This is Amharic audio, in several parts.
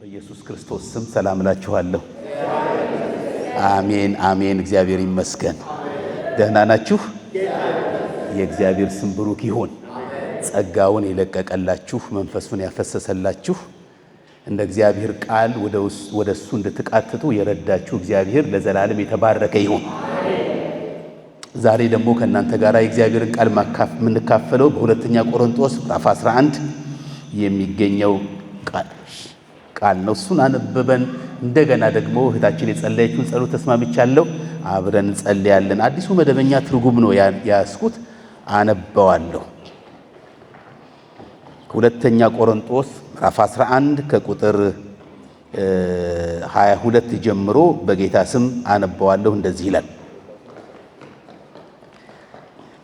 በኢየሱስ ክርስቶስ ስም ሰላም እላችኋለሁ። አሜን አሜን። እግዚአብሔር ይመስገን። ደህና ናችሁ? የእግዚአብሔር ስም ብሩክ ይሁን። ጸጋውን የለቀቀላችሁ መንፈሱን ያፈሰሰላችሁ እንደ እግዚአብሔር ቃል ወደሱ እንድትቃትቱ የረዳችሁ እግዚአብሔር ለዘላለም የተባረከ ይሁን። ዛሬ ደግሞ ከእናንተ ጋር የእግዚአብሔርን ቃል የምንካፈለው በሁለተኛ ቆሮንቶስ ምዕራፍ 11 የሚገኘው ቃል ነው። እሱን አንብበን እንደገና ደግሞ እህታችን የጸለየችውን ጸሎት ተስማምቻለሁ። አብረን እንጸልያለን። አዲሱ መደበኛ ትርጉም ነው ያስኩት። አነበዋለሁ። ሁለተኛ ቆሮንቶስ ምዕራፍ 11 ከቁጥር 22 ጀምሮ በጌታ ስም አነበዋለሁ። እንደዚህ ይላል።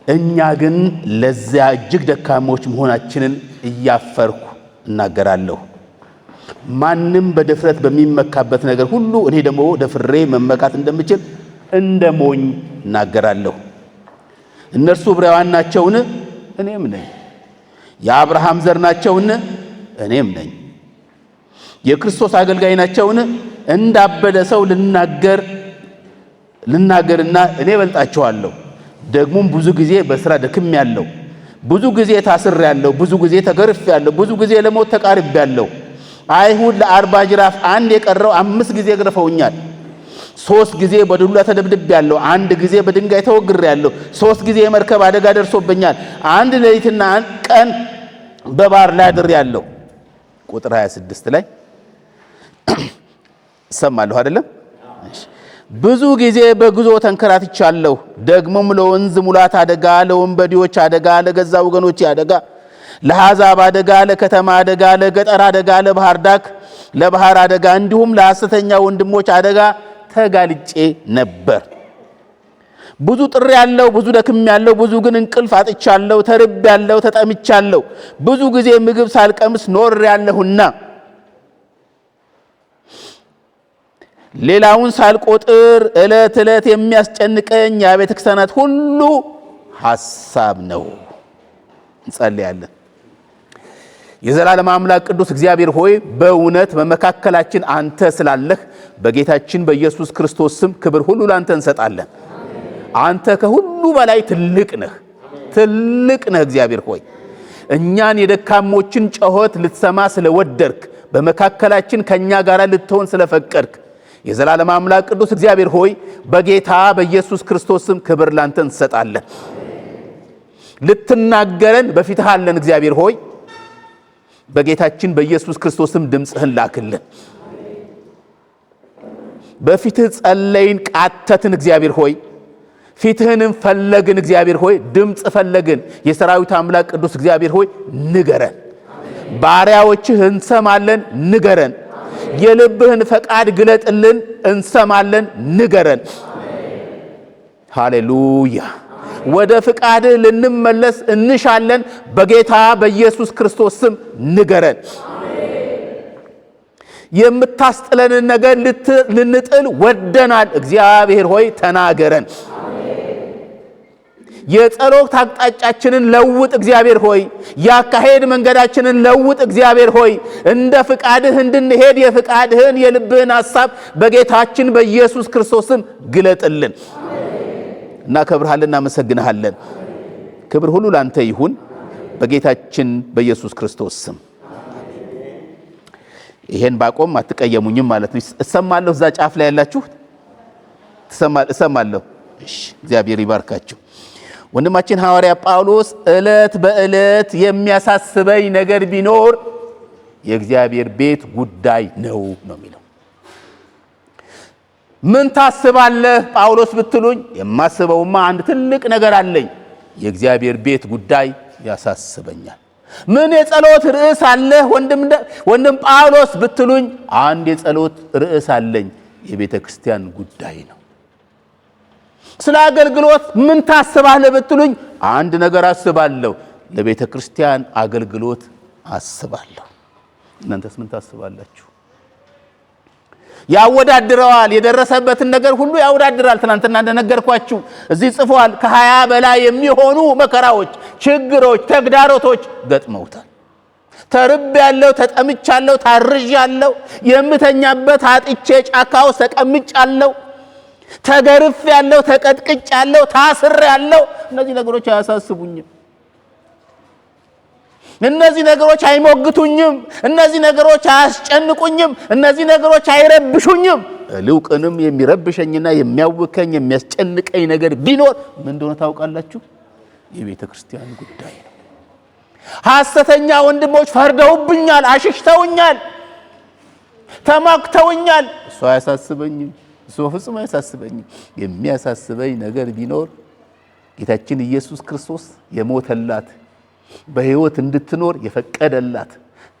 እኛ ግን ለዚያ እጅግ ደካሞች መሆናችንን እያፈርኩ እናገራለሁ። ማንም በድፍረት በሚመካበት ነገር ሁሉ እኔ ደግሞ ደፍሬ መመካት እንደምችል እንደ ሞኝ እናገራለሁ። እነርሱ ዕብራውያን ናቸውን? እኔም ነኝ። የአብርሃም ዘር ናቸውን? እኔም ነኝ። የክርስቶስ አገልጋይ ናቸውን? እንዳበደ ሰው ልናገርና እኔ እበልጣቸዋለሁ። ደግሞም ብዙ ጊዜ በሥራ ደክሜያለሁ፣ ብዙ ጊዜ ታስሬያለሁ፣ ብዙ ጊዜ ተገርፌያለሁ፣ ብዙ ጊዜ ለሞት ተቃርቤያለሁ። አይሁድ ለ40 ጅራፍ አንድ የቀረው 5 ጊዜ ገርፈውኛል። 3 ጊዜ በዱላ ተደብድቤያለሁ፣ 1 ጊዜ በድንጋይ ተወግሬያለሁ። 3 ጊዜ የመርከብ አደጋ ደርሶብኛል። 1 ሌሊትና ቀን በባህር ላይ አድሬያለሁ። ቁጥር 26 ላይ ሰማለሁ አይደለም? ብዙ ጊዜ በጉዞ ተንከራትቻለሁ። ደግሞም ለወንዝ ሙላት አደጋ፣ ለወንበዴዎች አደጋ፣ ለገዛ ወገኖቼ አደጋ፣ ለአሕዛብ አደጋ፣ ለከተማ አደጋ፣ ለገጠር አደጋ፣ ለባህር አደጋ እንዲሁም ለሐሰተኛ ወንድሞች አደጋ ተጋልጬ ነበር። ብዙ ጥሬያለሁ፣ ብዙ ደክሜያለሁ፣ ብዙ ግን እንቅልፍ አጥቻለሁ። ተርቤያለሁ፣ ተጠምቻለሁ፣ ብዙ ጊዜ ምግብ ሳልቀምስ ኖሬያለሁና ሌላውን ሳልቆጥር ዕለት ዕለት የሚያስጨንቀኝ የአብያተ ክርስቲያናት ሁሉ ሐሳብ ነው። እንጸልያለን። የዘላለም አምላክ ቅዱስ እግዚአብሔር ሆይ በእውነት በመካከላችን አንተ ስላለህ በጌታችን በኢየሱስ ክርስቶስ ስም ክብር ሁሉ ላንተ እንሰጣለን። አንተ ከሁሉ በላይ ትልቅ ነህ፣ ትልቅ ነህ። እግዚአብሔር ሆይ እኛን የደካሞችን ጩኸት ልትሰማ ስለወደድክ በመካከላችን ከኛ ጋር ልትሆን ስለፈቀድክ የዘላለም አምላክ ቅዱስ እግዚአብሔር ሆይ በጌታ በኢየሱስ ክርስቶስ ስም ክብር ላንተ እንሰጣለን። ልትናገረን በፊትህ አለን። እግዚአብሔር ሆይ በጌታችን በኢየሱስ ክርስቶስ ስም ድምፅህን ላክልን። በፊትህ ጸለይን፣ ቃተትን። እግዚአብሔር ሆይ ፊትህንም ፈለግን። እግዚአብሔር ሆይ ድምፅ ፈለግን። የሰራዊት አምላክ ቅዱስ እግዚአብሔር ሆይ ንገረን። ባሪያዎችህ እንሰማለን፣ ንገረን። የልብህን ፈቃድ ግለጥልን፣ እንሰማለን፣ ንገረን። ሃሌሉያ። ወደ ፍቃድህ ልንመለስ እንሻለን። በጌታ በኢየሱስ ክርስቶስ ስም ንገረን። የምታስጥለንን ነገር ልንጥል ወደናል። እግዚአብሔር ሆይ ተናገረን። የጸሎት አቅጣጫችንን ለውጥ። እግዚአብሔር ሆይ ያካሄድ መንገዳችንን ለውጥ። እግዚአብሔር ሆይ እንደ ፍቃድህ እንድንሄድ የፍቃድህን የልብህን ሐሳብ በጌታችን በኢየሱስ ክርስቶስም ግለጥልን። እናከብርሃለን፣ እናመሰግንሃለን። ክብር ሁሉ ላንተ ይሁን በጌታችን በኢየሱስ ክርስቶስ ስም። ይሄን ባቆም አትቀየሙኝም ማለት ነው። እሰማለሁ። እዛ ጫፍ ላይ ያላችሁ እሰማለሁ። እሺ፣ እግዚአብሔር ይባርካችሁ። ወንድማችን ሐዋርያ ጳውሎስ ዕለት በዕለት የሚያሳስበኝ ነገር ቢኖር የእግዚአብሔር ቤት ጉዳይ ነው የሚለው። ምን ታስባለህ ጳውሎስ ብትሉኝ፣ የማስበውማ አንድ ትልቅ ነገር አለኝ። የእግዚአብሔር ቤት ጉዳይ ያሳስበኛል። ምን የጸሎት ርዕስ አለህ ወንድም ጳውሎስ ብትሉኝ፣ አንድ የጸሎት ርዕስ አለኝ። የቤተ ክርስቲያን ጉዳይ ነው። ስለ አገልግሎት ምን ታስባለህ ብትሉኝ፣ አንድ ነገር አስባለሁ። ለቤተ ክርስቲያን አገልግሎት አስባለሁ። እናንተስ ምን ታስባላችሁ? ያወዳድረዋል። የደረሰበትን ነገር ሁሉ ያወዳድራል። ትናንትና እንደነገርኳችሁ እዚህ ጽፏል። ከ20 በላይ የሚሆኑ መከራዎች፣ ችግሮች፣ ተግዳሮቶች ገጥመውታል። ተርቤያለሁ፣ ተጠምቻለሁ፣ ታርዣለሁ፣ የምተኛበት አጥቼ ጫካ ውስጥ ተቀምጫለሁ፣ ተገርፌያለሁ፣ ተቀጥቅጫለሁ፣ ታስሬያለሁ። እነዚህ ነገሮች አያሳስቡኝም። እነዚህ ነገሮች አይሞግቱኝም። እነዚህ ነገሮች አያስጨንቁኝም። እነዚህ ነገሮች አይረብሹኝም። ልውቅንም የሚረብሸኝና የሚያውከኝ የሚያስጨንቀኝ ነገር ቢኖር ምን እንደሆነ ታውቃላችሁ? የቤተ ክርስቲያን ጉዳይ ነው። ሐሰተኛ ወንድሞች ፈርደውብኛል፣ አሽሽተውኛል፣ ተማክተውኛል። እሱ አያሳስበኝም። እሱ ፍጹም አያሳስበኝም። የሚያሳስበኝ ነገር ቢኖር ጌታችን ኢየሱስ ክርስቶስ የሞተላት በሕይወት እንድትኖር የፈቀደላት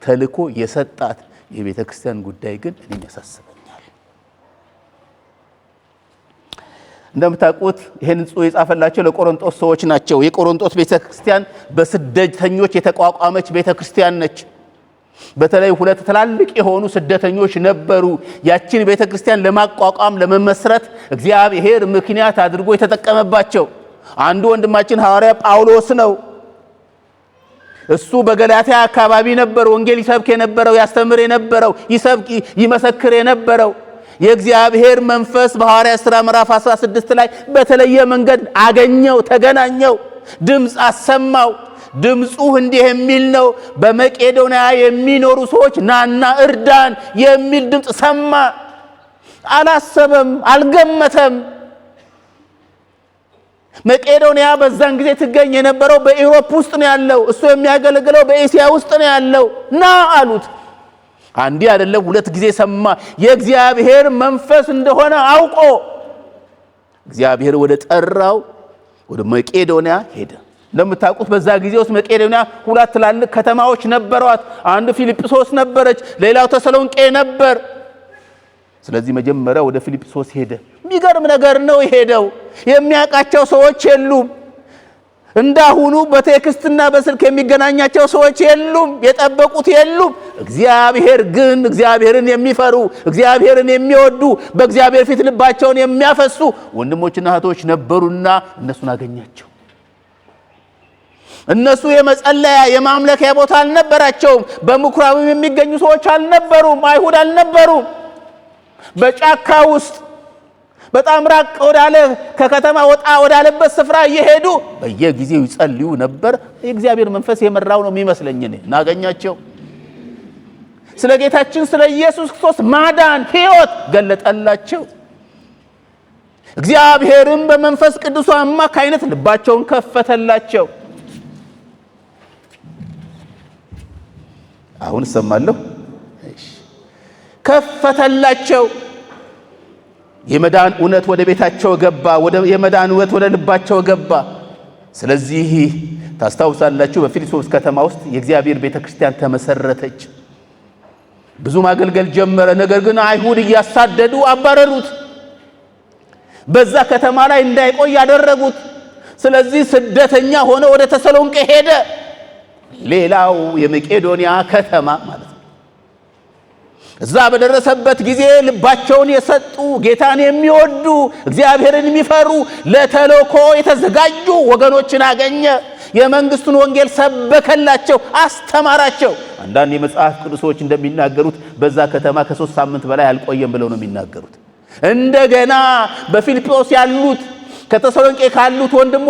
ተልኮ የሰጣት የቤተ ክርስቲያን ጉዳይ ግን እኔን ያሳስበኛል። እንደምታውቁት ይሄን ጽሑፍ የጻፈላቸው ለቆሮንቶስ ሰዎች ናቸው። የቆሮንቶስ ቤተ ክርስቲያን በስደተኞች የተቋቋመች ቤተ ክርስቲያን ነች። በተለይ ሁለት ትላልቅ የሆኑ ስደተኞች ነበሩ። ያችን ቤተ ክርስቲያን ለማቋቋም ለመመስረት እግዚአብሔር ምክንያት አድርጎ የተጠቀመባቸው አንዱ ወንድማችን ሐዋርያ ጳውሎስ ነው። እሱ በገላትያ አካባቢ ነበር ወንጌል ይሰብክ የነበረው፣ ያስተምር የነበረው፣ ይመሰክር የነበረው። የእግዚአብሔር መንፈስ በሐዋርያት ሥራ ምዕራፍ 16 ላይ በተለየ መንገድ አገኘው፣ ተገናኘው፣ ድምፅ አሰማው። ድምፁ እንዲህ የሚል ነው፣ በመቄዶንያ የሚኖሩ ሰዎች ናና እርዳን የሚል ድምፅ ሰማ። አላሰበም፣ አልገመተም። መቄዶንያ በዛን ጊዜ ትገኝ የነበረው በኢሮፕ ውስጥ ነው ያለው። እሱ የሚያገለግለው በኤስያ ውስጥ ነው ያለው። ና አሉት። አንዴ አይደለም ሁለት ጊዜ ሰማ። የእግዚአብሔር መንፈስ እንደሆነ አውቆ እግዚአብሔር ወደ ጠራው ወደ መቄዶንያ ሄደ። እንደምታውቁት በዛ ጊዜ ውስጥ መቄዶንያ ሁለት ትላልቅ ከተማዎች ነበሯት። አንዱ ፊልጵስዩስ ነበረች፣ ሌላው ተሰሎንቄ ነበር። ስለዚህ መጀመሪያ ወደ ፊልጵስዩስ ሄደ። የሚገርም ነገር ነው የሄደው። የሚያውቃቸው ሰዎች የሉም። እንዳሁኑ በቴክስትና በስልክ የሚገናኛቸው ሰዎች የሉም፣ የጠበቁት የሉም። እግዚአብሔር ግን እግዚአብሔርን የሚፈሩ እግዚአብሔርን የሚወዱ በእግዚአብሔር ፊት ልባቸውን የሚያፈሱ ወንድሞችና እህቶች ነበሩና እነሱን አገኛቸው። እነሱ የመጸለያ የማምለኪያ ቦታ አልነበራቸውም። በምኩራብ የሚገኙ ሰዎች አልነበሩም፣ አይሁድ አልነበሩም። በጫካ ውስጥ በጣም ራቅ ወዳለ ከከተማ ወጣ ወዳለበት ስፍራ እየሄዱ በየጊዜው ይጸልዩ ነበር። የእግዚአብሔር መንፈስ የመራው ነው የሚመስለኝ። እናገኛቸው። ስለ ጌታችን ስለ ኢየሱስ ክርስቶስ ማዳን ሕይወት ገለጠላቸው። እግዚአብሔርም በመንፈስ ቅዱስ አማካይነት ልባቸውን ከፈተላቸው። አሁን ሰማለሁ። ከፈተላቸው። የመዳን እውነት ወደ ቤታቸው ገባ። የመዳን እውነት ወደ ልባቸው ገባ። ስለዚህ ታስታውሳላችሁ በፊልጵስዩስ ከተማ ውስጥ የእግዚአብሔር ቤተክርስቲያን ተመሰረተች። ብዙ ማገልገል ጀመረ። ነገር ግን አይሁድ እያሳደዱ አባረሩት። በዛ ከተማ ላይ እንዳይቆይ ያደረጉት። ስለዚህ ስደተኛ ሆነ ወደ ተሰሎንቄ ሄደ። ሌላው የመቄዶንያ ከተማ ማለት ነው። እዛ በደረሰበት ጊዜ ልባቸውን የሰጡ ጌታን የሚወዱ እግዚአብሔርን የሚፈሩ ለተልእኮ የተዘጋጁ ወገኖችን አገኘ። የመንግስቱን ወንጌል ሰበከላቸው፣ አስተማራቸው። አንዳንድ የመጽሐፍ ቅዱሶች እንደሚናገሩት በዛ ከተማ ከ3 ሳምንት በላይ አልቆየም ብለው ነው የሚናገሩት። እንደገና በፊልጵስዩስ ያሉት ከተሰሎንቄ ካሉት ወንድሞ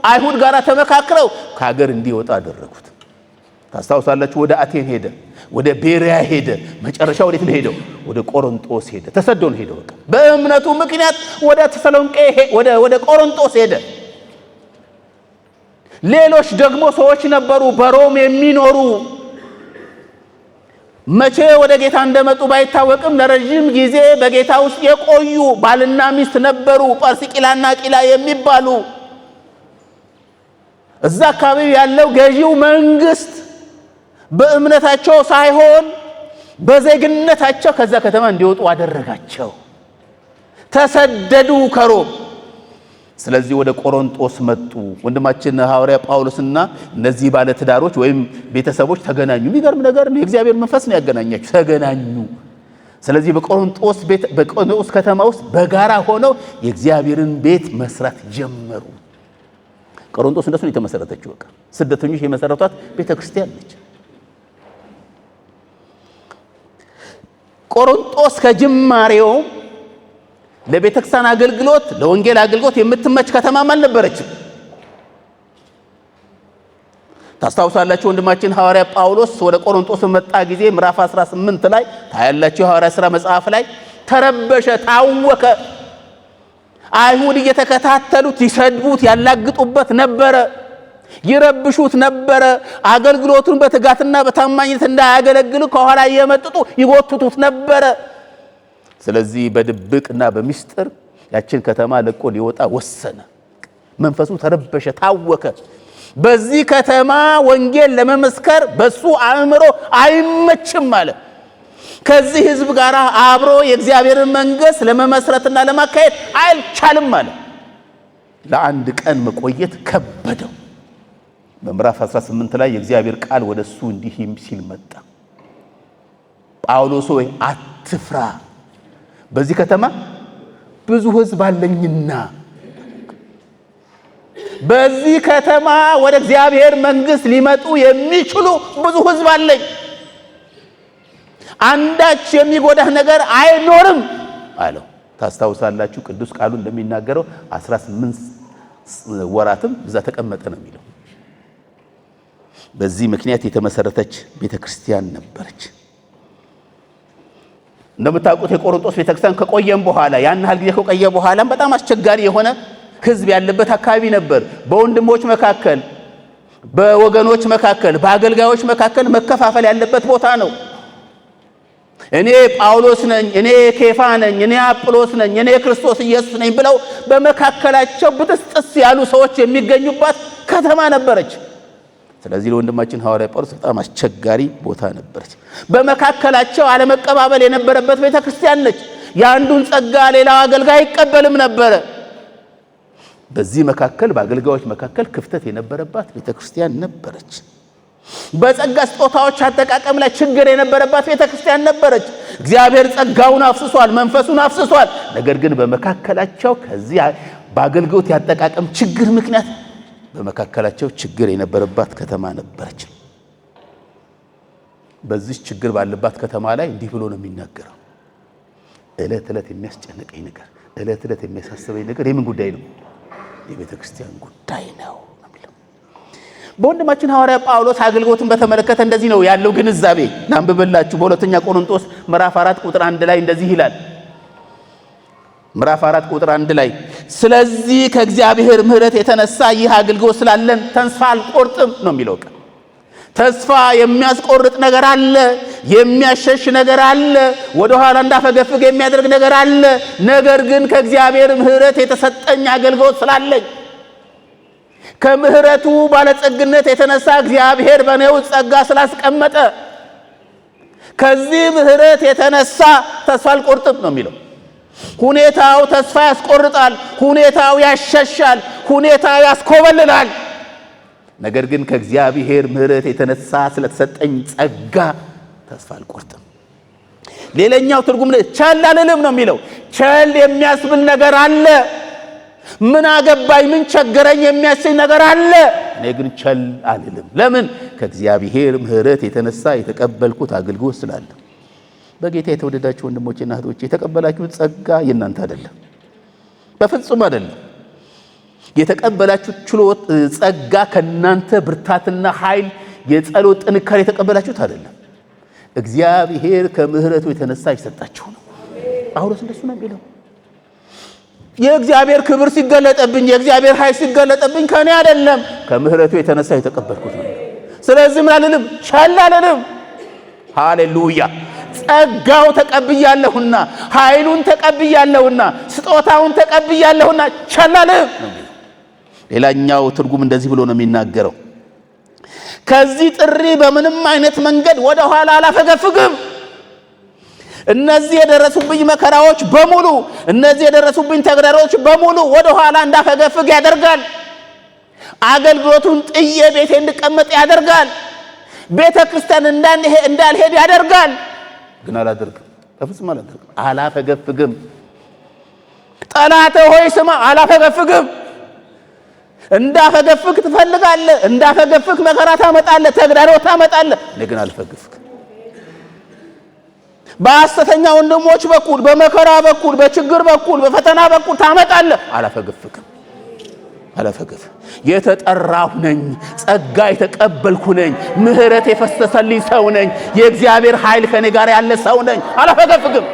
አይሁድ ጋር ተመካክረው ከሀገር እንዲወጣ አደረጉት። ታስታውሳላችሁ። ወደ አቴን ሄደ፣ ወደ ቤሪያ ሄደ፣ መጨረሻ ወዴት ነው ሄደው? ወደ ቆሮንቶስ ሄደ። ተሰዶ ነው ሄደው። በቃ በእምነቱ ምክንያት ወደ ተሰሎንቄ ወደ ቆሮንቶስ ሄደ። ሌሎች ደግሞ ሰዎች ነበሩ በሮም የሚኖሩ። መቼ ወደ ጌታ እንደመጡ ባይታወቅም ለረጅም ጊዜ በጌታ ውስጥ የቆዩ ባልና ሚስት ነበሩ፣ ጳርስቂላና አቂላ የሚባሉ። እዛ አካባቢ ያለው ገዢው መንግስት በእምነታቸው ሳይሆን በዜግነታቸው ከዛ ከተማ እንዲወጡ አደረጋቸው። ተሰደዱ ከሮም። ስለዚህ ወደ ቆሮንቶስ መጡ። ወንድማችን ሐዋርያ ጳውሎስና እነዚህ ባለ ትዳሮች ወይም ቤተሰቦች ተገናኙ። የሚገርም ነገር ነው። የእግዚአብሔር መንፈስ ነው ያገናኛቸው። ተገናኙ። ስለዚህ በቆሮንቶስ ከተማ ውስጥ በጋራ ሆነው የእግዚአብሔርን ቤት መስራት ጀመሩ። ቆሮንቶስ እንደሱ ነው የተመሰረተችው። በቃ ስደተኞች የመሰረቷት ቤተክርስቲያን ነች። ቆሮንጦስ ከጅማሬው ለቤተክርስቲያን አገልግሎት ለወንጌል አገልግሎት የምትመች ከተማም አልነበረችም። ታስታውሳላችሁ ወንድማችን ሐዋርያ ጳውሎስ ወደ ቆሮንጦስ መጣ ጊዜ ምዕራፍ 18 ላይ ታያላችሁ። ሐዋርያ ሥራ መጽሐፍ ላይ ተረበሸ፣ ታወከ። አይሁድ እየተከታተሉት ይሰድቡት፣ ያላግጡበት ነበረ፣ ይረብሹት ነበረ። አገልግሎቱን በትጋትና በታማኝነት እንዳያገለግሉ ከኋላ እየመጥጡ ይጎትቱት ነበረ። ስለዚህ በድብቅና በሚስጥር ያችን ከተማ ለቆ ሊወጣ ወሰነ። መንፈሱ ተረበሸ፣ ታወከ። በዚህ ከተማ ወንጌል ለመመስከር በሱ አእምሮ አይመችም አለ። ከዚህ ሕዝብ ጋር አብሮ የእግዚአብሔርን መንግሥት ለመመስረትና ለማካሄድ አይቻልም አለ። ለአንድ ቀን መቆየት ከበደው። በምዕራፍ 18 ላይ የእግዚአብሔር ቃል ወደሱ እንዲህ ሲል መጣ። ጳውሎስ ሆይ አትፍራ፣ በዚህ ከተማ ብዙ ሕዝብ አለኝና በዚህ ከተማ ወደ እግዚአብሔር መንግሥት ሊመጡ የሚችሉ ብዙ ሕዝብ አለኝ። አንዳች የሚጎዳህ ነገር አይኖርም አለው። ታስታውሳላችሁ ቅዱስ ቃሉ እንደሚናገረው 18 ወራትም እዛ ተቀመጠ ነው የሚለው። በዚህ ምክንያት የተመሰረተች ቤተክርስቲያን ነበረች። እንደምታውቁት የቆሮንጦስ ቤተክርስቲያን ከቆየም በኋላ ያን ያህል ጊዜ ከቆየ በኋላም በጣም አስቸጋሪ የሆነ ሕዝብ ያለበት አካባቢ ነበር። በወንድሞች መካከል፣ በወገኖች መካከል፣ በአገልጋዮች መካከል መከፋፈል ያለበት ቦታ ነው። እኔ ጳውሎስ ነኝ፣ እኔ ኬፋ ነኝ፣ እኔ አጵሎስ ነኝ፣ እኔ ክርስቶስ ኢየሱስ ነኝ ብለው በመካከላቸው ብጥስጥስ ያሉ ሰዎች የሚገኙባት ከተማ ነበረች። ስለዚህ ለወንድማችን ሐዋርያ ጳውሎስ በጣም አስቸጋሪ ቦታ ነበረች። በመካከላቸው አለመቀባበል የነበረበት ቤተክርስቲያን ነች። የአንዱን ጸጋ ሌላው አገልጋይ አይቀበልም ነበረ። በዚህ መካከል በአገልጋዮች መካከል ክፍተት የነበረባት ቤተክርስቲያን ነበረች። በጸጋ ስጦታዎች አጠቃቀም ላይ ችግር የነበረባት ቤተክርስቲያን ነበረች። እግዚአብሔር ጸጋውን አፍስሷል፣ መንፈሱን አፍስሷል። ነገር ግን በመካከላቸው ከዚህ በአገልግሎት ያጠቃቀም ችግር ምክንያት በመካከላቸው ችግር የነበረባት ከተማ ነበረች። በዚህ ችግር ባለባት ከተማ ላይ እንዲህ ብሎ ነው የሚናገረው። ዕለት ዕለት የሚያስጨንቀኝ ነገር፣ ዕለት ዕለት የሚያሳስበኝ ነገር የምን ጉዳይ ነው? የቤተ ክርስቲያን ጉዳይ ነው የሚለው። በወንድማችን ሐዋርያ ጳውሎስ አገልግሎትን በተመለከተ እንደዚህ ነው ያለው ግንዛቤ። ላንብብላችሁ። በሁለተኛ ቆሮንጦስ ምዕራፍ 4 ቁጥር 1 ላይ እንደዚህ ይላል። ምዕራፍ 4 ቁጥር 1 ላይ ስለዚህ ከእግዚአብሔር ምሕረት የተነሳ ይህ አገልግሎት ስላለን ተስፋ አልቆርጥም ነው የሚለው። ተስፋ የሚያስቆርጥ ነገር አለ፣ የሚያሸሽ ነገር አለ፣ ወደ ኋላ እንዳፈገፍግ የሚያደርግ ነገር አለ። ነገር ግን ከእግዚአብሔር ምሕረት የተሰጠኝ አገልግሎት ስላለኝ ከምሕረቱ ባለጸግነት የተነሳ እግዚአብሔር በእኔው ጸጋ ስላስቀመጠ ከዚህ ምሕረት የተነሳ ተስፋ አልቆርጥም ነው የሚለው። ሁኔታው ተስፋ ያስቆርጣል፣ ሁኔታው ያሸሻል፣ ሁኔታው ያስኮበልላል። ነገር ግን ከእግዚአብሔር ምሕረት የተነሳ ስለተሰጠኝ ጸጋ ተስፋ አልቆርጥም። ሌላኛው ትርጉም ቸል አልልም ነው የሚለው። ቸል የሚያስብል ነገር አለ። ምን አገባኝ፣ ምን ቸገረኝ የሚያሰኝ ነገር አለ። እኔ ግን ቸል አልልም። ለምን? ከእግዚአብሔር ምሕረት የተነሳ የተቀበልኩት አገልግሎት ስላለ። በጌታ የተወደዳችሁ ወንድሞቼና እህቶቼ የተቀበላችሁት ጸጋ የእናንተ አይደለም፣ በፍጹም አይደለም። የተቀበላችሁት ችሎት ጸጋ ከናንተ ብርታትና ኃይል የጸሎት ጥንካሬ የተቀበላችሁት አይደለም። እግዚአብሔር ከምሕረቱ የተነሳ ይሰጣችሁ ነው። ጳውሎስ እንደሱ ነው የሚለው። የእግዚአብሔር ክብር ሲገለጥብኝ፣ የእግዚአብሔር ኃይል ሲገለጥብኝ ከኔ አይደለም፣ ከምሕረቱ የተነሳ የተቀበልኩት ነው። ስለዚህ ምን አልልም? ቸል አልልም። ሃሌሉያ! ጸጋው ተቀብያለሁና፣ ኃይሉን ተቀብያለሁና፣ ስጦታውን ተቀብያለሁና ቸል አልልም። ሌላኛው ትርጉም እንደዚህ ብሎ ነው የሚናገረው። ከዚህ ጥሪ በምንም አይነት መንገድ ወደ ኋላ አላፈገፍግም። እነዚህ የደረሱብኝ መከራዎች በሙሉ፣ እነዚህ የደረሱብኝ ተግዳሮቶች በሙሉ ወደ ኋላ እንዳፈገፍግ ያደርጋል። አገልግሎቱን ጥዬ ቤቴ እንድቀመጥ ያደርጋል። ቤተ ክርስቲያን እንዳልሄድ ያደርጋል። ግን አላደርግም፣ በፍጹም አላደርግም፣ አላፈገፍግም። ጠላቴ ሆይ ስማ፣ አላፈገፍግም። እንዳፈገፍግ ትፈልጋለህ፣ እንዳፈገፍግ መከራ ታመጣለህ፣ ተግዳሮት ታመጣለህ። እኔ ግን አልፈገፍግም። በሐሰተኛ ወንድሞች በኩል በመከራ በኩል በችግር በኩል በፈተና በኩል ታመጣለህ። አላፈገፍግም። የተጠራሁ ነኝ፣ ጸጋ የተቀበልኩ ነኝ፣ ምህረት የፈሰሰልኝ ሰው ነኝ፣ የእግዚአብሔር ኃይል ከኔ ጋር ያለ ሰው ነኝ። አላፈገፍግም።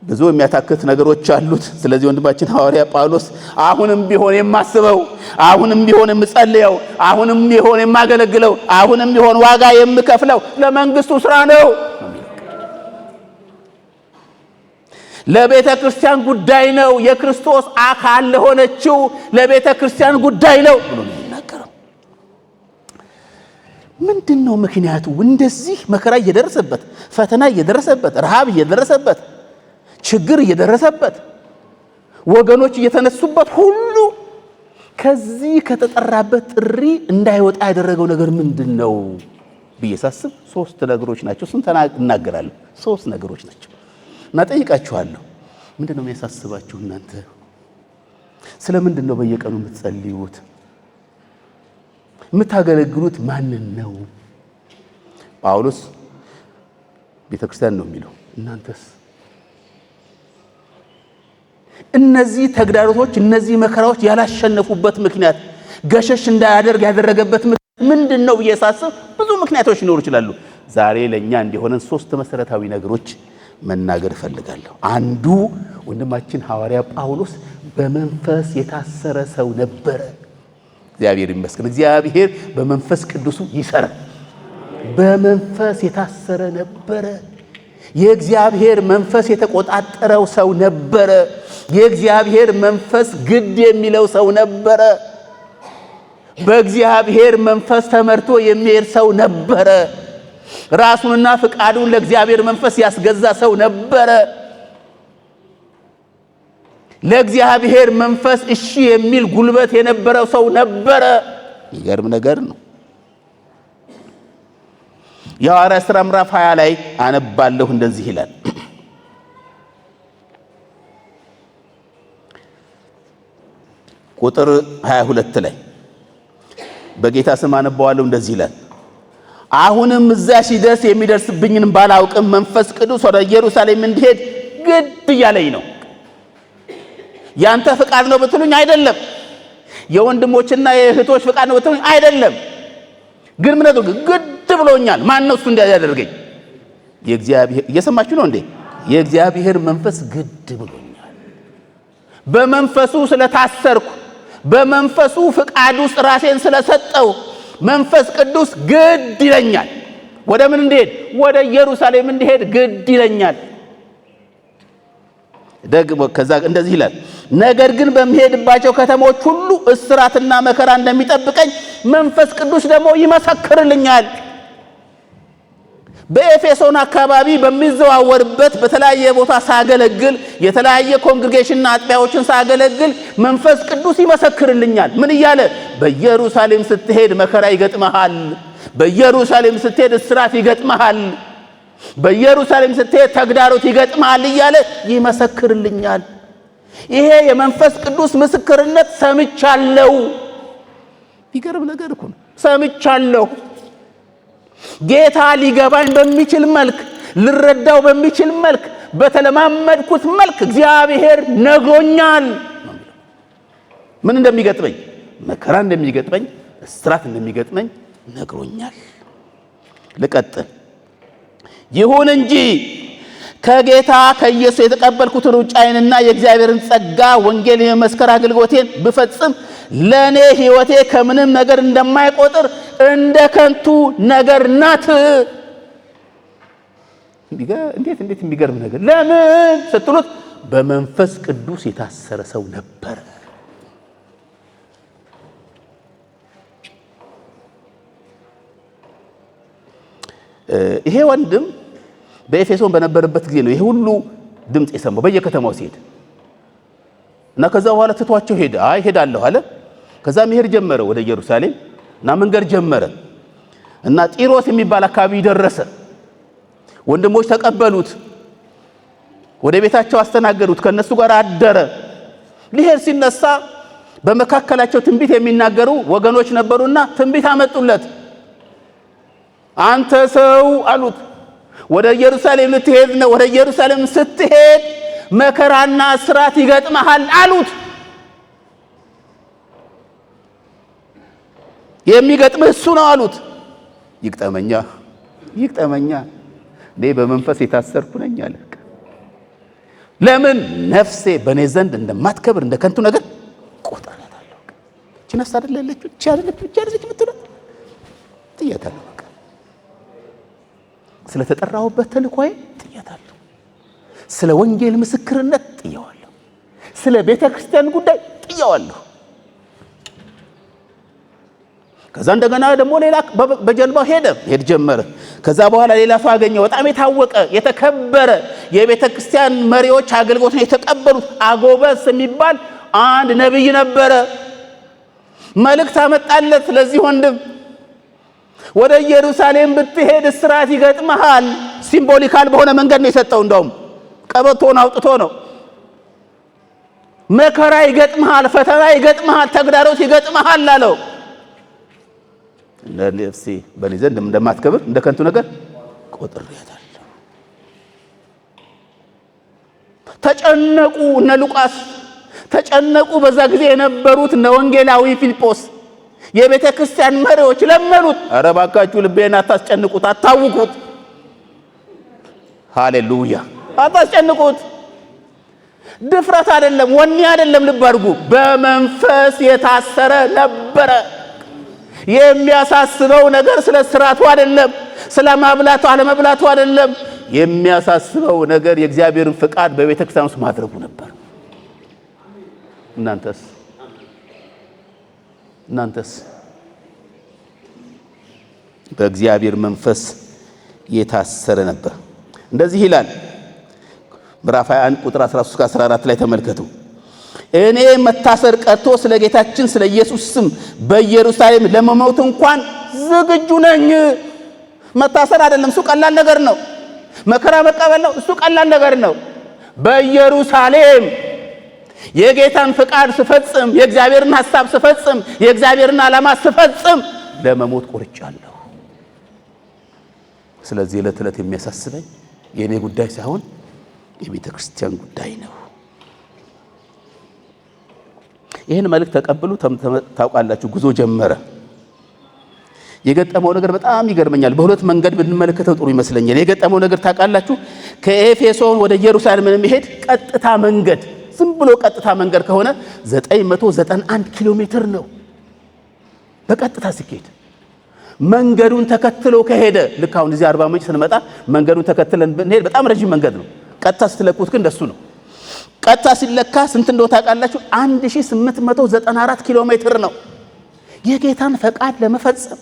ብዙ የሚያታክት ነገሮች አሉት። ስለዚህ ወንድማችን ሐዋርያ ጳውሎስ አሁንም ቢሆን የማስበው፣ አሁንም ቢሆን የምጸልየው፣ አሁንም ቢሆን የማገለግለው፣ አሁንም ቢሆን ዋጋ የምከፍለው ለመንግስቱ ስራ ነው። ለቤተ ክርስቲያን ጉዳይ ነው። የክርስቶስ አካል ለሆነችው ለቤተ ክርስቲያን ጉዳይ ነው ብሎ የሚናገረው ምንድነው? ምክንያቱ እንደዚህ መከራ እየደረሰበት፣ ፈተና እየደረሰበት፣ ረሃብ እየደረሰበት፣ ችግር እየደረሰበት፣ ወገኖች እየተነሱበት ሁሉ ከዚህ ከተጠራበት ጥሪ እንዳይወጣ ያደረገው ነገር ምንድነው ብዬ ሳስብ 3 ነገሮች ናቸው። እሱን እናገራለሁ። 3 ነገሮች ናቸው እና ጠይቃችኋለሁ። ምንድነው የሚያሳስባችሁ እናንተ? ስለምንድነው በየቀኑ የምትጸልዩት? የምታገለግሉት ማንን ነው? ጳውሎስ ቤተክርስቲያን ነው የሚለው። እናንተስ? እነዚህ ተግዳሮቶች እነዚህ መከራዎች ያላሸነፉበት ምክንያት ገሸሽ እንዳያደርግ ያደረገበት ምንድነው ብዬ ሳስብ ብዙ ምክንያቶች ሊኖሩ ይችላሉ። ዛሬ ለኛ እንዲሆነን 3 መሰረታዊ ነገሮች መናገር እፈልጋለሁ። አንዱ ወንድማችን ሐዋርያ ጳውሎስ በመንፈስ የታሰረ ሰው ነበረ። እግዚአብሔር ይመስገን። እግዚአብሔር በመንፈስ ቅዱሱ ይሰራል። በመንፈስ የታሰረ ነበረ። የእግዚአብሔር መንፈስ የተቆጣጠረው ሰው ነበረ። የእግዚአብሔር መንፈስ ግድ የሚለው ሰው ነበረ። በእግዚአብሔር መንፈስ ተመርቶ የሚሄድ ሰው ነበረ። ራሱንና ፍቃዱን ለእግዚአብሔር መንፈስ ያስገዛ ሰው ነበረ። ለእግዚአብሔር መንፈስ እሺ የሚል ጉልበት የነበረው ሰው ነበረ። ይገርም ነገር ነው። የሐዋርያት ሥራ ምዕራፍ 20 ላይ አነባለሁ። እንደዚህ ይላል። ቁጥር 22 ላይ በጌታ ስም አነባዋለሁ። እንደዚህ ይላል። አሁንም እዛ ሲደርስ የሚደርስብኝን ባላውቅም መንፈስ ቅዱስ ወደ ኢየሩሳሌም እንዲሄድ ግድ እያለኝ ነው። ያንተ ፍቃድ ነው ብትሉኝ አይደለም። የወንድሞችና የእህቶች ፍቃድ ነው ብትሉኝ አይደለም። ግን ምን አድርግ ግድ ብሎኛል። ማን ነው እሱ እንዲያደርገኝ? የእግዚአብሔር እየሰማችሁ ነው እንዴ? የእግዚአብሔር መንፈስ ግድ ብሎኛል። በመንፈሱ ስለታሰርኩ፣ በመንፈሱ ፍቃድ ውስጥ ራሴን ስለሰጠው መንፈስ ቅዱስ ግድ ይለኛል። ወደ ምን እንዲሄድ? ወደ ኢየሩሳሌም እንዲሄድ ግድ ይለኛል። ደግሞ ከዛ እንደዚህ ይላል። ነገር ግን በሚሄድባቸው ከተሞች ሁሉ እስራትና መከራ እንደሚጠብቀኝ መንፈስ ቅዱስ ደግሞ ይመሰክርልኛል። በኤፌሶን አካባቢ በሚዘዋወርበት በተለያየ ቦታ ሳገለግል የተለያየ ኮንግሪጌሽንና አጥቢያዎችን ሳገለግል መንፈስ ቅዱስ ይመሰክርልኛል። ምን እያለ? በኢየሩሳሌም ስትሄድ መከራ ይገጥመሃል፣ በኢየሩሳሌም ስትሄድ እስራት ይገጥመሃል፣ በኢየሩሳሌም ስትሄድ ተግዳሮት ይገጥመሃል እያለ ይመሰክርልኛል። ይሄ የመንፈስ ቅዱስ ምስክርነት ሰምቻለሁ። ይገርም ነገር እኮ ነው። ሰምቻለሁ። ጌታ ሊገባኝ በሚችል መልክ፣ ልረዳው በሚችል መልክ፣ በተለማመድኩት መልክ እግዚአብሔር ነግሮኛል። ምን እንደሚገጥመኝ፣ መከራ እንደሚገጥመኝ፣ እስራት እንደሚገጥመኝ ነግሮኛል። ልቀጥል። ይሁን እንጂ ከጌታ ከኢየሱስ የተቀበልኩትን ሩጫዬንና የእግዚአብሔርን ጸጋ ወንጌል የመስከር አገልግሎቴን ብፈጽም ለኔ ሕይወቴ ከምንም ነገር እንደማይቆጥር እንደ ከንቱ ነገር ናት። እንዴት የሚገርም ነገር! ለምን ስትሉት በመንፈስ ቅዱስ የታሰረ ሰው ነበረ። ይሄ ወንድም በኤፌሶን በነበረበት ጊዜ ነው ይሄ ሁሉ ድምጽ የሰማው በየከተማው ሲሄድ እና ከዛ በኋላ ትቷቸው ሄደ። ሄዳለሁ አለ። ከዛ መሄድ ጀመረ ወደ ኢየሩሳሌም እና መንገድ ጀመረ እና ጢሮስ የሚባል አካባቢ ደረሰ። ወንድሞች ተቀበሉት፣ ወደ ቤታቸው አስተናገዱት፣ ከነሱ ጋር አደረ። ሊሄድ ሲነሳ በመካከላቸው ትንቢት የሚናገሩ ወገኖች ነበሩና ትንቢት አመጡለት። አንተ ሰው አሉት፣ ወደ ኢየሩሳሌም ልትሄድ ነው። ወደ ኢየሩሳሌም ስትሄድ መከራና እስራት ይገጥመሃል አሉት። የሚገጥምህ እሱ ነው አሉት። ይግጠመኛ እኔ በመንፈስ የታሰርኩ ነኝ አለ። ለምን ነፍሴ በእኔ ዘንድ እንደማትከብር እንደ ከንቱ ነገር ቆጥራታለሁ። እቺ ነፍስ አይደል ያለችው፣ እቺ አይደለች የምትለው ጥያታለሁ። በቃ ስለተጠራሁበት ተልእኮዬ ጥያታለሁ። ስለ ወንጌል ምስክርነት ጥያዋለሁ። ስለ ቤተ ክርስቲያን ጉዳይ ጥያዋለሁ። ከዛ እንደገና ደግሞ ሌላ በጀልባው ሄድ ጀመረ። ከዛ በኋላ ሌላ ሰው አገኘ። በጣም የታወቀ የተከበረ የቤተ ክርስቲያን መሪዎች አገልግሎትን የተቀበሉት አጎበስ የሚባል አንድ ነብይ ነበረ። መልእክት አመጣለት ለዚህ ወንድም፣ ወደ ኢየሩሳሌም ብትሄድ እስራት ይገጥመሃል። ሲምቦሊካል በሆነ መንገድ ነው የሰጠው። እንደውም ቀበቶን አውጥቶ ነው። መከራ ይገጥመሃል፣ ፈተና ይገጥመሃል፣ ተግዳሮት ይገጥመሃል አለው። ነፍሴ በእኔ ዘንድ እንደማትከብር እንደ ከንቱ ነገር ቆጥሬያታለሁ። ተጨነቁ። እነ ሉቃስ ተጨነቁ። በዛ ጊዜ የነበሩት እነ ወንጌላዊ ፊልጶስ የቤተ ክርስቲያን መሪዎች ለመኑት፣ ኧረ እባካችሁ ልቤን አታስጨንቁት፣ አታውኩት። ሃሌሉያ! አታስጨንቁት። ድፍረት አይደለም፣ ወኔ አይደለም። ልብ አድርጉ። በመንፈስ የታሰረ ነበረ። የሚያሳስበው ነገር ስለ ስራቱ አይደለም፣ ስለ ማብላቱ አለመብላቱ አይደለም። የሚያሳስበው ነገር የእግዚአብሔርን ፍቃድ በቤተ ክርስቲያን ውስጥ ማድረጉ ነበር። እናንተስ በእግዚአብሔር መንፈስ የታሰረ ነበር። እንደዚህ ይላል ምዕራፍ 21 ቁጥር 13-14 ላይ ተመልከቱ። እኔ መታሰር ቀርቶ ስለ ጌታችን ስለ ኢየሱስ ስም በኢየሩሳሌም ለመሞት እንኳን ዝግጁ ነኝ። መታሰር አይደለም፣ እሱ ቀላል ነገር ነው። መከራ መቀበል ነው፣ እሱ ቀላል ነገር ነው። በኢየሩሳሌም የጌታን ፍቃድ ስፈጽም፣ የእግዚአብሔርን ሐሳብ ስፈጽም፣ የእግዚአብሔርን ዓላማ ስፈጽም ለመሞት ቆርጫለሁ። ስለዚህ ዕለት ዕለት የሚያሳስበኝ የኔ ጉዳይ ሳይሆን የቤተ ክርስቲያን ጉዳይ ነው። ይህን መልእክት ተቀብሉ። ታውቃላችሁ፣ ጉዞ ጀመረ። የገጠመው ነገር በጣም ይገርመኛል። በሁለት መንገድ ብንመለከተው ጥሩ ይመስለኛል። የገጠመው ነገር ታውቃላችሁ፣ ከኤፌሶን ወደ ኢየሩሳሌም የሚሄድ ቀጥታ መንገድ፣ ዝም ብሎ ቀጥታ መንገድ ከሆነ 991 ኪሎ ሜትር ነው። በቀጥታ ሲኬድ መንገዱን ተከትሎ ከሄደ ልክ አሁን እዚህ 40 ምንጭ ስንመጣ መንገዱን ተከትለን ብንሄድ በጣም ረጅም መንገድ ነው። ቀጥታ ስትለኩት ግን እንደሱ ነው። ቀጥታ ሲለካ ስንት እንደው ታውቃላችሁ? 1894 ኪሎ ሜትር ነው። የጌታን ፈቃድ ለመፈጸም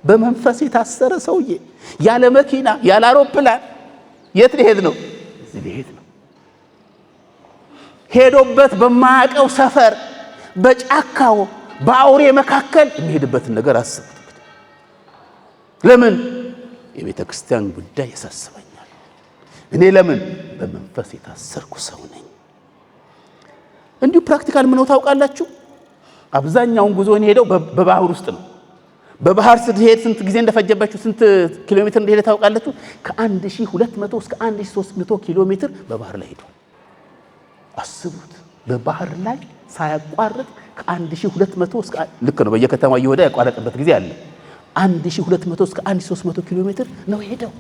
በመንፈስ የታሰረ ሰውዬ ያለ መኪና ያለ አውሮፕላን የት ሊሄድ ነው? እዚህ ሊሄድ ነው። ሄዶበት በማያውቀው ሰፈር በጫካው በአውሬ መካከል የሚሄድበትን ነገር አስቡት። ለምን? የቤተ ክርስቲያን ጉዳይ ያሳስበኛል። እኔ ለምን? በመንፈስ የታሰርኩ ሰው ነኝ። እንዲሁ ፕራክቲካል ምን ነው ታውቃላችሁ? አብዛኛውን ጉዞ ሄደው በባህር ውስጥ ነው። በባህር ስትሄድ ስንት ጊዜ እንደፈጀባችሁ፣ ስንት ኪሎ ሜትር እንደሄደ ታውቃላችሁ? ከ1200 እስከ 1300 ኪሎ ሜትር በባህር ላይ ሄዱ። አስቡት፣ በባህር ላይ ሳያቋርጥ ከ1200 እስከ ልክ ነው፣ በየከተማው እየወደ ያቋረጠበት ጊዜ አለ። 1200 እስከ 1300 ኪሎ ሜትር ነው ሄደው።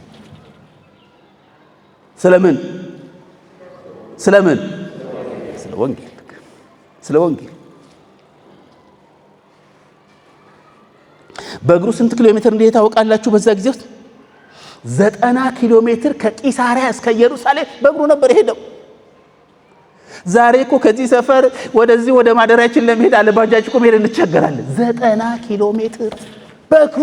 ስለምን? ስለ ወንጌል። ስለ ወንጌል። በእግሩ ስንት ኪሎ ሜትር እንደሄደ ታውቃላችሁ? በዛ ጊዜ ውስጥ 90 ኪሎ ሜትር ከቂሳሪያ እስከ ኢየሩሳሌም በእግሩ ነበር ሄደው። ዛሬ እኮ ከዚህ ሰፈር ወደዚህ ወደ ማደሪያችን ለመሄድ አለ ባጃጅ እኮ መሄድ እንቸገራለን። 90 ኪሎ ሜትር በእግሩ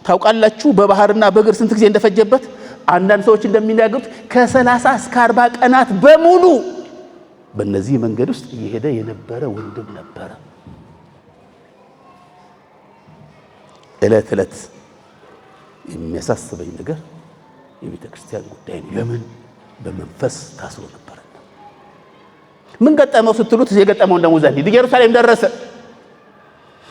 ታውቃላችሁ? በባህርና በእግር ስንት ጊዜ እንደፈጀበት አንዳንድ ሰዎች እንደሚናገሩት ከ30 እስከ 40 ቀናት በሙሉ በእነዚህ መንገድ ውስጥ እየሄደ የነበረ ወንድም ነበረ። ዕለት የሚያሳስበኝ ነገር የቤተ ክርስቲያን ጉዳይ ነው። ለምን? በመንፈስ ታስሮ ነበር። ምን ገጠመው ስትሉት የገጠመውን ደግሞ ዘንድ ኢየሩሳሌም ደረሰ።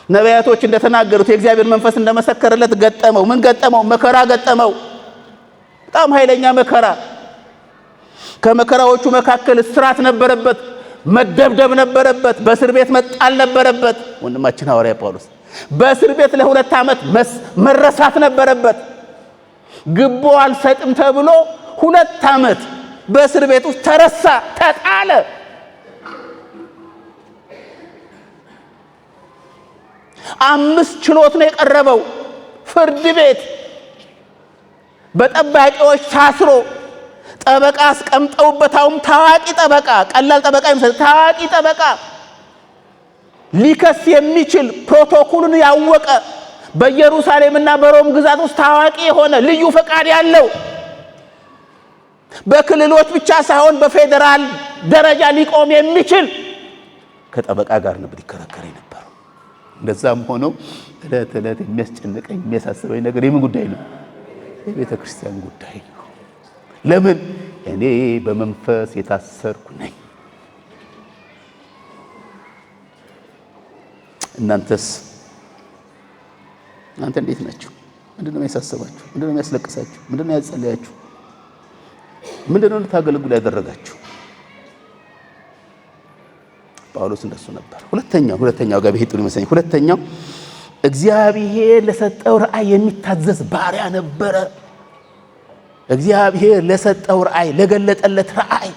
ነቢያቶች እንደተናገሩት የእግዚአብሔር መንፈስ እንደመሰከረለት ገጠመው። ምን ገጠመው? መከራ ገጠመው። በጣም ኃይለኛ መከራ። ከመከራዎቹ መካከል እስራት ነበረበት፣ መደብደብ ነበረበት፣ በእስር ቤት መጣል ነበረበት። ወንድማችን ሐዋርያ ጳውሎስ በእስር ቤት ለ2 ዓመት መረሳት ነበረበት። ግቦ አልሰጥም ተብሎ 2 ዓመት በእስር ቤት ውስጥ ተረሳ፣ ተጣለ። አምስት ችሎት ነው የቀረበው። ፍርድ ቤት በጠባቂዎች ታስሮ ጠበቃ አስቀምጠውበታውም ታዋቂ ጠበቃ፣ ቀላል ጠበቃ ይመስል ታዋቂ ጠበቃ፣ ሊከስ የሚችል ፕሮቶኮሉን ያወቀ በኢየሩሳሌምና በሮም ግዛት ውስጥ ታዋቂ የሆነ ልዩ ፈቃድ ያለው በክልሎች ብቻ ሳይሆን በፌደራል ደረጃ ሊቆም የሚችል ከጠበቃ ጋር ነበር ይከራከር ነበር። እንደዛም ሆኖ እለት የሚያስጨንቀኝ የሚያሳስበኝ ነገር የምን ጉዳይ ነው? የቤተ ክርስቲያን ጉዳይ ነው። ለምን? እኔ በመንፈስ የታሰርኩ ነኝ። እናንተስ? እናንተ እንዴት ናችሁ? ምንድነው የሚያሳስባችሁ? ምንድነው የሚያስለቅሳችሁ? ምንድነው ያጸለያችሁ? ምንድነው ልታገለግሉ ያደረጋችሁ? ጳውሎስ እንደሱ ነበር። ሁለተኛው ጋር ቢሄድ ጥሩ ይመስለኛል። ሁለተኛው እግዚአብሔር ለሰጠው ራእይ የሚታዘዝ ባሪያ ነበረ። እግዚአብሔር ለሰጠው ራእይ፣ ለገለጠለት ራእይ፣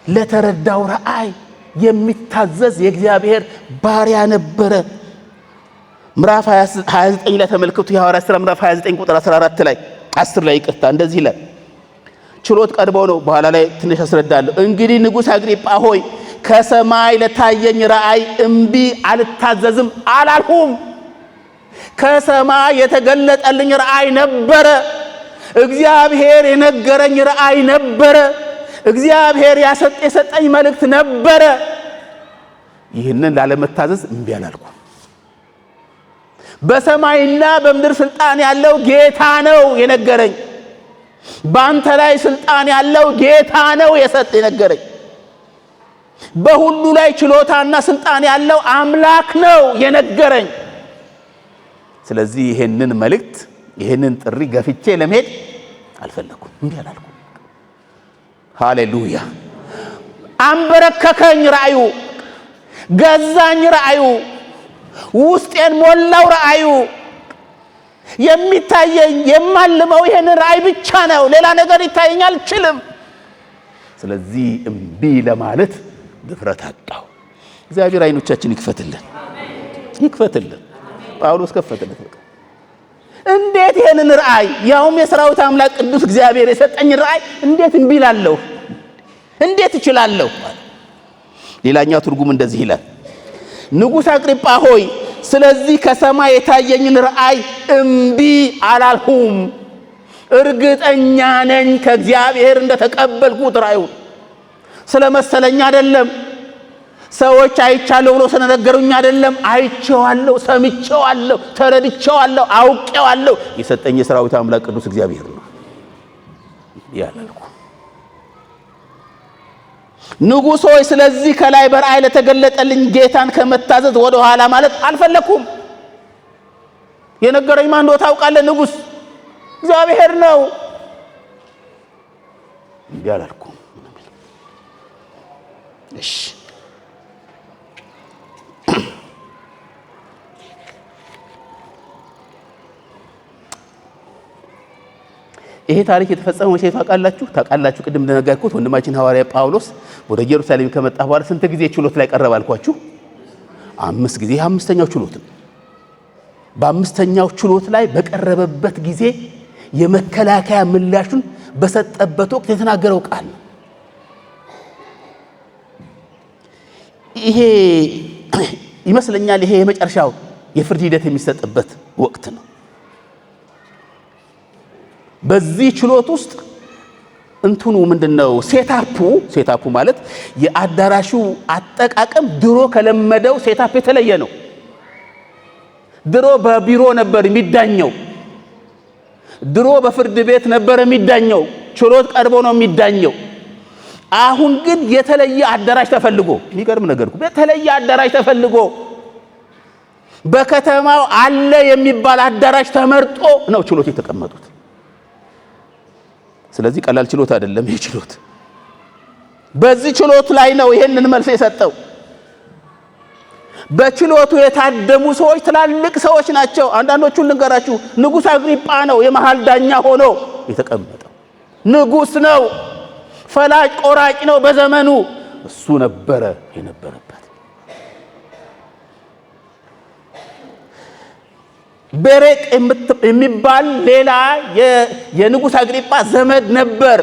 ለተረዳው ራእይ የሚታዘዝ የእግዚአብሔር ባሪያ ነበረ። ምዕራፍ 29 ላይ ተመልከቱ። የሐዋርያት ሥራ ምዕራፍ 29 ቁጥር 14 ላይ 10 ላይ ይቅርታ፣ እንደዚህ ይላል። ችሎት ቀርበው ነው፣ በኋላ ላይ ትንሽ አስረዳለሁ። እንግዲህ ንጉሥ አግሪጳ ሆይ ከሰማይ ለታየኝ ራእይ እምቢ አልታዘዝም አላልሁም። ከሰማይ የተገለጠልኝ ራእይ ነበረ። እግዚአብሔር የነገረኝ ራእይ ነበረ። እግዚአብሔር የሰጠኝ መልእክት ነበረ። ይህንን ላለመታዘዝ እምቢ አላልኩም። በሰማይና በምድር ስልጣን ያለው ጌታ ነው የነገረኝ። በአንተ ላይ ስልጣን ያለው ጌታ ነው የነገረኝ። በሁሉ ላይ ችሎታና ስልጣን ያለው አምላክ ነው የነገረኝ። ስለዚህ ይሄንን መልእክት፣ ይሄንን ጥሪ ገፍቼ ለመሄድ አልፈለኩም፣ እምቢ አላልኩም። ሃሌሉያ! አንበረከከኝ ራእዩ፣ ገዛኝ ራእዩ፣ ውስጤን ሞላው ራእዩ። የሚታየኝ የማልመው ይሄንን ራእይ ብቻ ነው። ሌላ ነገር ይታየኛል አልችልም። ስለዚህ እምቢ ለማለት ድፍረት አጣው። እግዚአብሔር አይኖቻችን ይክፈትልን፣ ይክፈትልን። ጳውሎስ ከፈተለት። በቃ እንዴት ይሄንን ራእይ ያውም የሰራዊት አምላክ ቅዱስ እግዚአብሔር የሰጠኝ ራእይ እንዴት እምቢ እላለሁ? እንዴት እችላለሁ? ሌላኛው ትርጉም እንደዚህ ይላል። ንጉሥ አግሪጳ ሆይ ስለዚህ ከሰማይ የታየኝን ራእይ እምቢ አላልሁም። እርግጠኛ ነኝ ከእግዚአብሔር እንደተቀበልኩት ራእዩን ስለመሰለኝ አይደለም። ሰዎች አይቻለሁ ብሎ ስለነገሩኝ አይደለም። አይቼዋለሁ፣ ሰምቼዋለሁ፣ ተረድቼዋለሁ፣ አውቄዋለሁ። የሰጠኝ የሰራዊት አምላክ ቅዱስ እግዚአብሔር ነው ያላልኩ። ንጉሥ ሆይ ስለዚህ ከላይ በራእይ ለተገለጠልኝ ጌታን ከመታዘዝ ወደ ኋላ ማለት አልፈለኩም። የነገረኝ ማን እንደሆነ ታውቃለህ? ንጉሥ እግዚአብሔር ነው። እንዲህ አላልኩም። እሺ ይሄ ታሪክ የተፈጸመው መቼ ታውቃላችሁ? ቅድም እንደነገርኩት ወንድማችን ሐዋርያ ጳውሎስ ወደ ኢየሩሳሌም ከመጣ በኋላ ስንት ጊዜ ችሎት ላይ ቀረበ አልኳችሁ? 5 ጊዜ። አምስተኛው ችሎት ነው። በአምስተኛው ችሎት ላይ በቀረበበት ጊዜ የመከላከያ ምላሹን በሰጠበት ወቅት የተናገረው ቃል ነው። ይሄ ይመስለኛል ይሄ የመጨረሻው የፍርድ ሂደት የሚሰጥበት ወቅት ነው። በዚህ ችሎት ውስጥ እንትኑ ምንድነው? ሴታፑ ማለት የአዳራሹ አጠቃቀም ድሮ ከለመደው ሴታፕ የተለየ ነው። ድሮ በቢሮ ነበር የሚዳኘው። ድሮ በፍርድ ቤት ነበር የሚዳኘው ችሎት ቀርቦ ነው የሚዳኘው። አሁን ግን የተለየ አዳራሽ ተፈልጎ የሚገርም ነገር እኮ የተለየ አዳራሽ ተፈልጎ በከተማው አለ የሚባል አዳራሽ ተመርጦ ነው ችሎት የተቀመጡት። ስለዚህ ቀላል ችሎት አይደለም ይሄ ችሎት። በዚህ ችሎት ላይ ነው ይሄንን መልስ የሰጠው። በችሎቱ የታደሙ ሰዎች ትላልቅ ሰዎች ናቸው። አንዳንዶቹን ልንገራችሁ። ንጉሥ አግሪጳ ነው የመሃል ዳኛ ሆኖ የተቀመጠው። ንጉሥ ነው፣ ፈላጭ ቆራጭ ነው በዘመኑ። እሱ ነበረ የነበረበት። ቤሬቅ የሚባል ሌላ የንጉሥ አግሪጳ ዘመድ ነበር።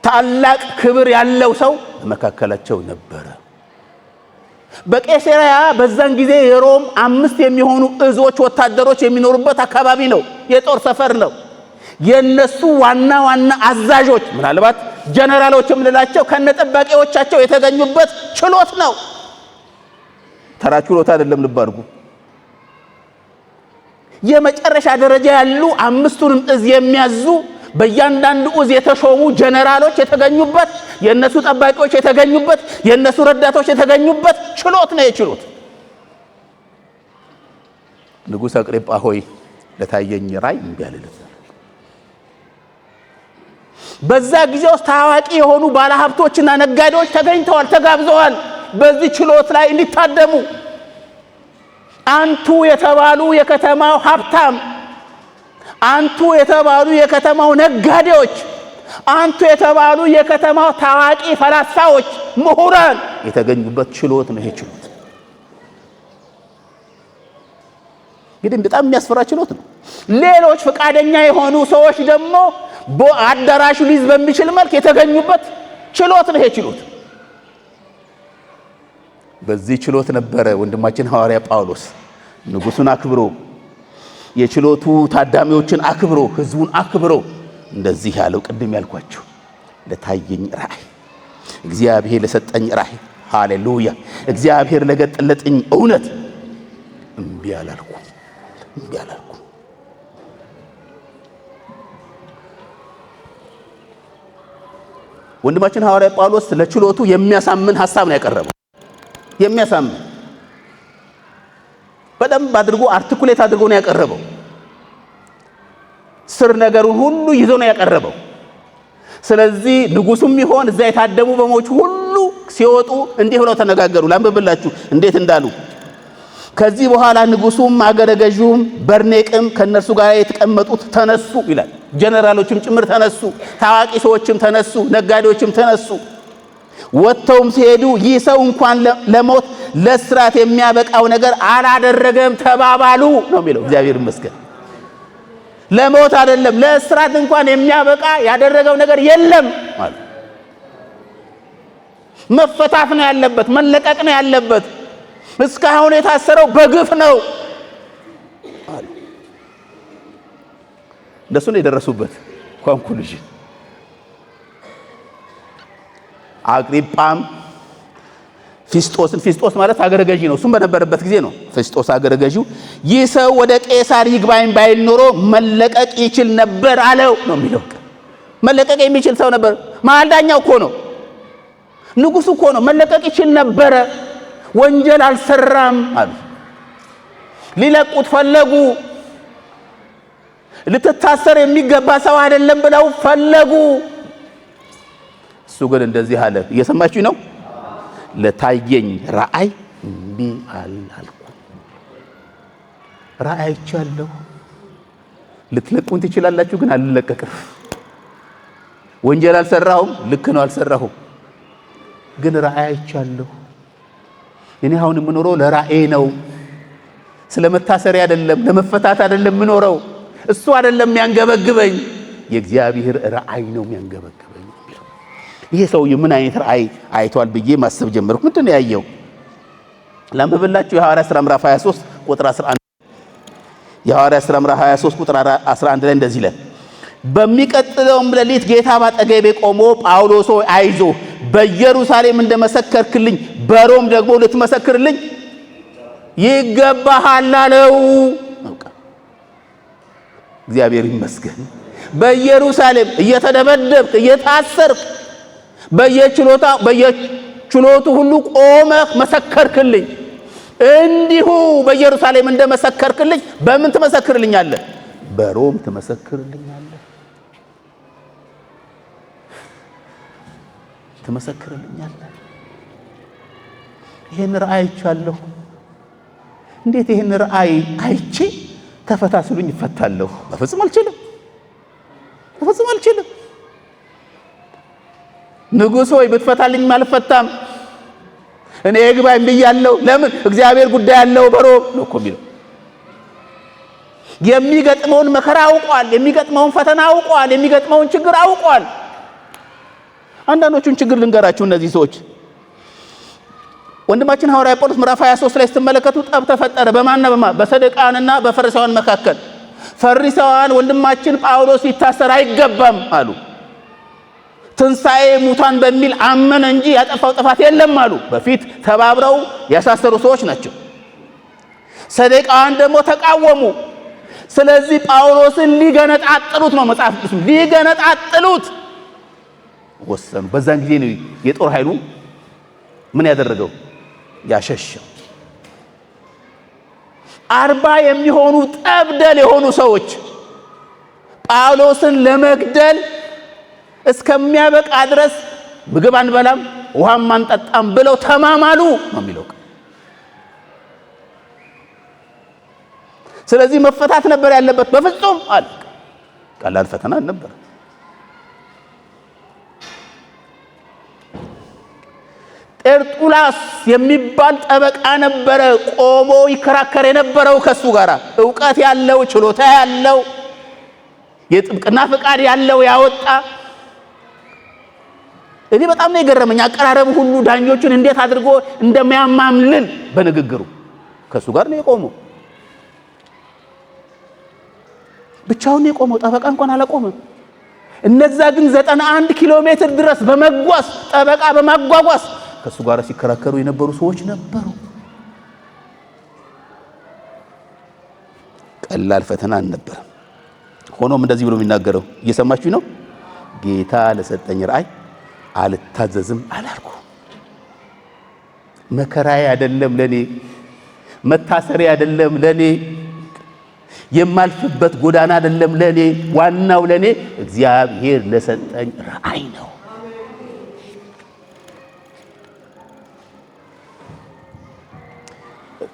ታላቅ ክብር ያለው ሰው በመካከላቸው ነበረ። በቄሳርያ በዛን ጊዜ የሮም 5 የሚሆኑ እዞች ወታደሮች የሚኖሩበት አካባቢ ነው። የጦር ሰፈር ነው። የነሱ ዋና ዋና አዛዦች ምናልባት ጀነራሎች የምንላቸው ከነጠባቂዎቻቸው የተገኙበት ችሎት ነው። ተራ ችሎት አይደለም። ልብ አድርጉ። የመጨረሻ ደረጃ ያሉ 5ቱንም እዝ የሚያዙ በእያንዳንዱ እዝ የተሾሙ ጀነራሎች የተገኙበት፣ የነሱ ጠባቂዎች የተገኙበት፣ የነሱ ረዳቶች የተገኙበት ችሎት ነው። የችሎት ንጉሥ አግሪጳ ሆይ ለታየኝ ራእይ እምቢ አልልም። በዛ ጊዜ ውስጥ ታዋቂ የሆኑ ባለሀብቶችና ነጋዴዎች ተገኝተዋል፣ ተጋብዘዋል በዚህ ችሎት ላይ እንዲታደሙ። አንቱ የተባሉ የከተማው ሀብታም፣ አንቱ የተባሉ የከተማው ነጋዴዎች፣ አንቱ የተባሉ የከተማው ታዋቂ ፈላስፋዎች፣ ምሁራን የተገኙበት ችሎት ነው ይሄ ችሎት። እንግዲህ በጣም የሚያስፈራ ችሎት ነው። ሌሎች ፈቃደኛ የሆኑ ሰዎች ደግሞ በአዳራሹ ሊይዝ በሚችል መልክ የተገኙበት ችሎት ነው ይሄ ችሎት። በዚህ ችሎት ነበረ ወንድማችን ሐዋርያ ጳውሎስ ንጉሱን አክብሮ የችሎቱ ታዳሚዎችን አክብሮ ህዝቡን አክብሮ እንደዚህ ያለው። ቅድም ያልኳችሁ ለታየኝ ራእይ፣ እግዚአብሔር ለሰጠኝ ራእይ፣ ሃሌሉያ፣ እግዚአብሔር ለገጠለጠኝ እውነት እምቢ አላልኩ። ወንድማችን ሐዋርያ ጳውሎስ ለችሎቱ የሚያሳምን ሐሳብ ነው ያቀረበው። የሚያሳምን በደንብ አድርጎ አርቲኩሌት አድርጎ ነው ያቀረበው። ስር ነገሩን ሁሉ ይዞ ነው ያቀረበው። ስለዚህ ንጉሱም ይሆን እዛ የታደሙ በሞች ሁሉ ሲወጡ እንዲህ ብለው ተነጋገሩ። ላንብብላችሁ እንዴት እንዳሉ። ከዚህ በኋላ ንጉሱም አገረ ገዢውም በርኔቅም ከነርሱ ጋር የተቀመጡት ተነሱ ይላል። ጀነራሎችም ጭምር ተነሱ፣ ታዋቂ ሰዎችም ተነሱ፣ ነጋዴዎችም ተነሱ። ወጥተውም ሲሄዱ ይህ ሰው እንኳን ለሞት ለእስራት የሚያበቃው ነገር አላደረገም ተባባሉ ነው የሚለው። እግዚአብሔር ይመስገን። ለሞት አይደለም ለእስራት እንኳን የሚያበቃ ያደረገው ነገር የለም ማለት። መፈታት ነው ያለበት፣ መለቀቅ ነው ያለበት። እስካሁን የታሰረው በግፍ ነው አሉ። እንደሱ ነው የደረሱበት ኮንክሉዥን። አግሪጳም ፊስጦስ ማለት አገረ ገዢ ነው። እሱም በነበረበት ጊዜ ነው ፊስጦስ አገረ ገዢው። ይህ ሰው ወደ ቄሳር ይግባኝ ባይል ኖሮ መለቀቅ ይችል ነበር አለው ነው የሚለው። መለቀቅ የሚችል ሰው ነበር። መሀል ዳኛው እኮ ነው፣ ንጉሱ እኮ ነው። መለቀቅ ይችል ነበረ። ወንጀል አልሰራም አሉ። ሊለቁት ፈለጉ። ልትታሰር የሚገባ ሰው አይደለም ብለው ፈለጉ። እሱ ግን እንደዚህ አለ። እየሰማችሁ ነው? ለታየኝ ራእይ እምቢ አልኩ። ራእይ አይቻለሁ። ልትለቁን ትችላላችሁ፣ ግን አልለቀቅም። ወንጀል አልሰራሁም፣ ልክ ነው አልሰራሁም፣ ግን ራእይ አይቻለሁ። እኔ አሁን የምኖረው ለራእይ ነው። ስለመታሰሪያ አይደለም፣ ለመፈታት አይደለም የምኖረው። እሱ አይደለም የሚያንገበግበኝ፣ የእግዚአብሔር ራእይ ነው የሚያንገበግበኝ። ይሄ ሰውዬ ምን አይነት ራእይ አይቷል ብዬ ማሰብ ጀመርኩ። ምንድን ነው ያየው? ላንብብላችሁ። የሐዋርያት ሥራ ምዕራፍ 23 ቁጥር 11። የሐዋርያት ሥራ ምዕራፍ 23 ቁጥር 11 ላይ እንደዚህ ይላል። በሚቀጥለውም ሌሊት ጌታ ባጠገቤ ቆሞ ጳውሎስ ሆይ አይዞህ፣ በኢየሩሳሌም እንደመሰከርክልኝ በሮም ደግሞ ልትመሰክርልኝ ይገባሃል አለው። እግዚአብሔር ይመስገን። በኢየሩሳሌም እየተደበደብክ እየታሰርክ በየችሎቱ ሁሉ ቆመህ መሰከርክልኝ። እንዲሁ በኢየሩሳሌም እንደመሰከርክልኝ በምን ትመሰክርልኛለህ? በሮም ትመሰክርልኛለህ። ትመሰክርልኛለህ። ይሄን ራእይ አይቻለሁ። እንዴት ይሄን ራእይ አይቼ ተፈታ ሲሉኝ እፈታለሁ? በፍጹም አልችልም። በፍጹም አልችልም። ንጉሥ ሆይ ብትፈታልኝ አልፈታም። እኔ ይግባኝ ብያለሁ። ለምን? እግዚአብሔር ጉዳይ ያለው በሮም ነው እኮ የሚለው። የሚገጥመውን መከራ አውቋል። የሚገጥመውን ፈተና አውቋል። የሚገጥመውን ችግር አውቋል። አንዳንዶቹን ችግር ልንገራችሁ። እነዚህ ሰዎች ወንድማችን ሐዋርያ ጳውሎስ ምዕራፍ 23 ላይ ስትመለከቱ ጠብ ተፈጠረ። በማንና በማ? በሰዱቃውያንና በፈሪሳውያን መካከል። ፈሪሳውያን ወንድማችን ጳውሎስ ሊታሰር አይገባም አሉ። ትንሣኤ ሙታን በሚል አመነ እንጂ ያጠፋው ጥፋት የለም አሉ። በፊት ተባብረው ያሳሰሩ ሰዎች ናቸው። ሰዱቃውያን ደግሞ ተቃወሙ። ስለዚህ ጳውሎስን ሊገነጣጥሉት ነው መጽሐፍ ቅዱስ ሊገነጣጥሉት ወሰኑ። በዛን ጊዜ ነው የጦር ኃይሉ ምን ያደረገው? ያሸሸው። 40 የሚሆኑ ጠብደል የሆኑ ሰዎች ጳውሎስን ለመግደል እስከሚያበቃ ድረስ ምግብ አንበላም ውሃም አንጠጣም ብለው ተማማሉ ነው የሚለው። ስለዚህ መፈታት ነበር ያለበት። በፍጹም አለ። ቀላል ፈተና ነበር። ጤርጡላስ የሚባል ጠበቃ ነበረ፣ ቆሞ ይከራከር የነበረው ከሱ ጋር። ዕውቀት ያለው ችሎታ ያለው የጥብቅና ፍቃድ ያለው ያወጣ። እኔ በጣም ነው የገረመኝ አቀራረቡ ሁሉ ዳኞቹን እንዴት አድርጎ እንደሚያማምልን በንግግሩ። ከሱ ጋር ነው የቆመው። ብቻውን ነው የቆመው። ጠበቃ እንኳን አላቆመም። እነዛ ግን 91 ኪሎ ሜትር ድረስ በመጓዝ ጠበቃ በማጓጓዝ ከሱ ጋር ሲከራከሩ የነበሩ ሰዎች ነበሩ። ቀላል ፈተና አልነበረም። ሆኖም እንደዚህ ብሎ የሚናገረው እየሰማችሁ ነው። ጌታ ለሰጠኝ ራእይ አልታዘዝም አላልኩ። መከራዬ አይደለም ለኔ፣ መታሰሬ አይደለም ለኔ፣ የማልፍበት ጎዳና አይደለም ለኔ። ዋናው ለኔ እግዚአብሔር ለሰጠኝ ራእይ ነው።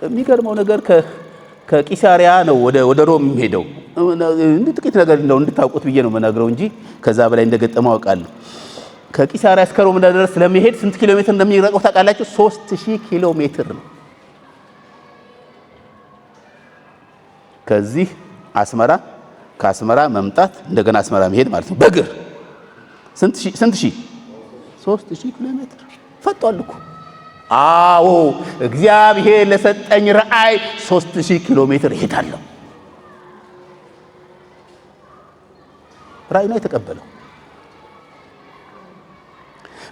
የሚገርመው ነገር ከቂሳሪያ ነው ወደ ሮም ሄደው። ጥቂት ነገር እንደው እንድታውቁት ብዬ ነው መናገረው እንጂ ከዛ በላይ እንደገጠመው አውቃለሁ። ከቂሳሪያ እስከ ሮም ድረስ ለመሄድ ስንት ኪሎ ሜትር እንደሚረቀው ታውቃላችሁ? 3000 ኪሎ ሜትር ነው። ከዚህ አስመራ፣ ከአስመራ መምጣት እንደገና አስመራ መሄድ ማለት ነው በእግር ስንት ሺህ 3000 ኪሎ ሜትር ፈጧል እኮ። አዎ እግዚአብሔር ለሰጠኝ ራእይ 3000 ኪሎ ሜትር እሄዳለሁ። ራእይ ነው የተቀበለው።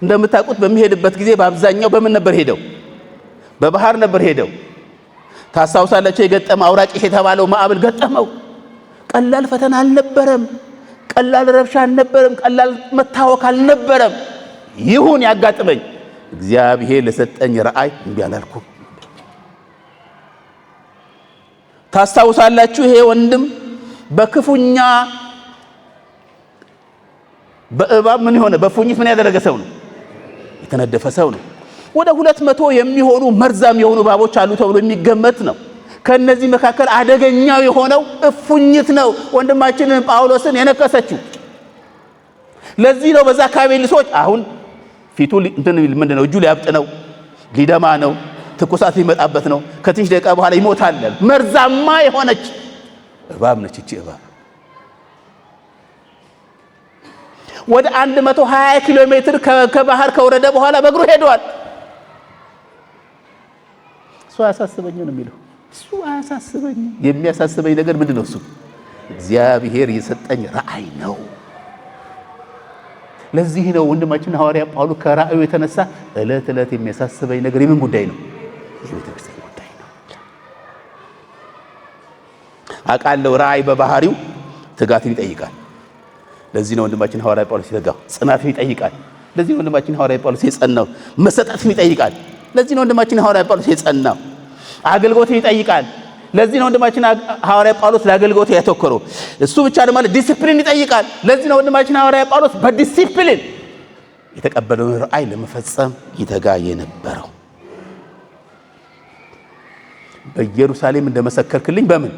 እንደምታውቁት በሚሄድበት ጊዜ በአብዛኛው በምን ነበር ሄደው? በባህር ነበር ሄደው። ታስታውሳላችሁ? የገጠመው አውራቂስ የተባለው ማዕበል ገጠመው። ቀላል ፈተና አልነበረም። ቀላል ረብሻ አልነበረም። ቀላል መታወክ አልነበረም። ይሁን ያጋጥመኝ፣ እግዚአብሔር ለሰጠኝ ራእይ እምቢ አላልኩም። ታስታውሳላችሁ? ይሄ ወንድም በክፉኛ በእባብ ምን ሆነ? በፉኝት ምን ያደረገ ሰው ነው? የተነደፈ ሰው ነው። ወደ 200 የሚሆኑ መርዛም የሆኑ እባቦች አሉ ተብሎ የሚገመት ነው። ከነዚህ መካከል አደገኛው የሆነው እፉኝት ነው ወንድማችንን ጳውሎስን የነከሰችው። ለዚህ ነው በዛ አካባቢ ልሶች አሁን ፊቱ ምንድነው? እጁ ሊያብጥ ነው፣ ሊደማ ነው፣ ትኩሳት ሊመጣበት ነው፣ ከትንሽ ደቂቃ በኋላ ይሞታል። መርዛማ የሆነች እባብ ነች እቺ እባብ። ወደ 120 ኪሎ ሜትር ከባህር ከወረደ በኋላ በእግሩ ሄዷል። እሱ አያሳስበኝም ነው የሚለው። እሱ አያሳስበኝም። የሚያሳስበኝ ነገር ምንድነው? እሱ እግዚአብሔር የሰጠኝ ራእይ ነው። ለዚህ ነው ወንድማችን ሐዋርያ ጳውሎስ ከራእዩ የተነሳ እለት እለት የሚያሳስበኝ ነገር የምን ጉዳይ ነው? የቤተክርስቲያን ጉዳይ ነው። አውቃለሁ ራእይ በባህሪው ትጋትን ይጠይቃል። ለዚህ ነው ወንድማችን ሐዋርያ ጳውሎስ የተጋው። ጽናትን ይጠይቃል። ለዚህ ነው ወንድማችን ሐዋርያ ጳውሎስ የጸናው። መሰጠትን ይጠይቃል። ለዚህ ነው ወንድማችን ሐዋርያ ጳውሎስ የጸናው። አገልግሎትን ይጠይቃል። ለዚህ ነው ወንድማችን ሐዋርያ ጳውሎስ ለአገልግሎት ያተኮረው። እሱ ብቻ ደግሞ ዲሲፕሊን ይጠይቃል። ለዚህ ነው ወንድማችን ሐዋርያ ጳውሎስ በዲሲፕሊን የተቀበለውን ራእይ ለመፈጸም ይተጋ የነበረው። በኢየሩሳሌም እንደመሰከርክልኝ በምን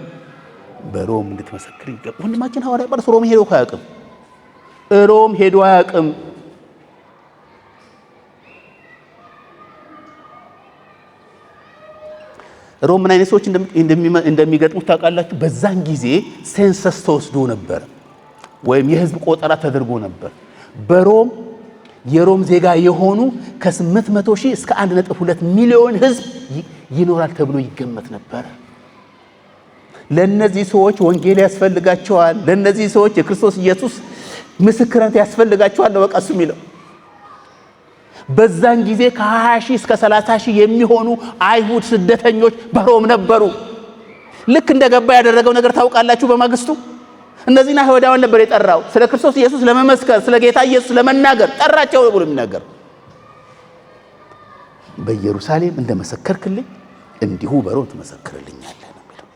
በሮም እንድትመሰክር ይገባል። ወንድማችን ሐዋርያ ጳውሎስ ሮም ሄዶ አያውቅም። ሮም ሄዶ አያውቅም። ሮም ምን አይነት ሰዎች እንደሚገጥሙት ታውቃላችሁ? በዛን ጊዜ ሴንሰስ ተወስዶ ነበር፣ ወይም የህዝብ ቆጠራ ተደርጎ ነበር። በሮም የሮም ዜጋ የሆኑ ከ800 ሺህ እስከ 1.2 ሚሊዮን ህዝብ ይኖራል ተብሎ ይገመት ነበር። ለነዚህ ሰዎች ወንጌል ያስፈልጋቸዋል። ለነዚህ ሰዎች የክርስቶስ ኢየሱስ ምስክርነት ያስፈልጋቸዋል ነው በቃ እሱ የሚለው። በዛን ጊዜ ከ20 ሺህ እስከ 30 ሺህ የሚሆኑ አይሁድ ስደተኞች በሮም ነበሩ። ልክ እንደገባ ያደረገው ነገር ታውቃላችሁ። በማግስቱ እነዚህን አይሁዳውያን ነበር የጠራው ስለ ክርስቶስ ኢየሱስ ለመመስከር፣ ስለ ጌታ ኢየሱስ ለመናገር ጠራቸው ብሎ የሚናገር። በኢየሩሳሌም እንደመሰከርክልኝ እንዲሁ በሮም ትመሰክርልኛለህ ነው የሚለው።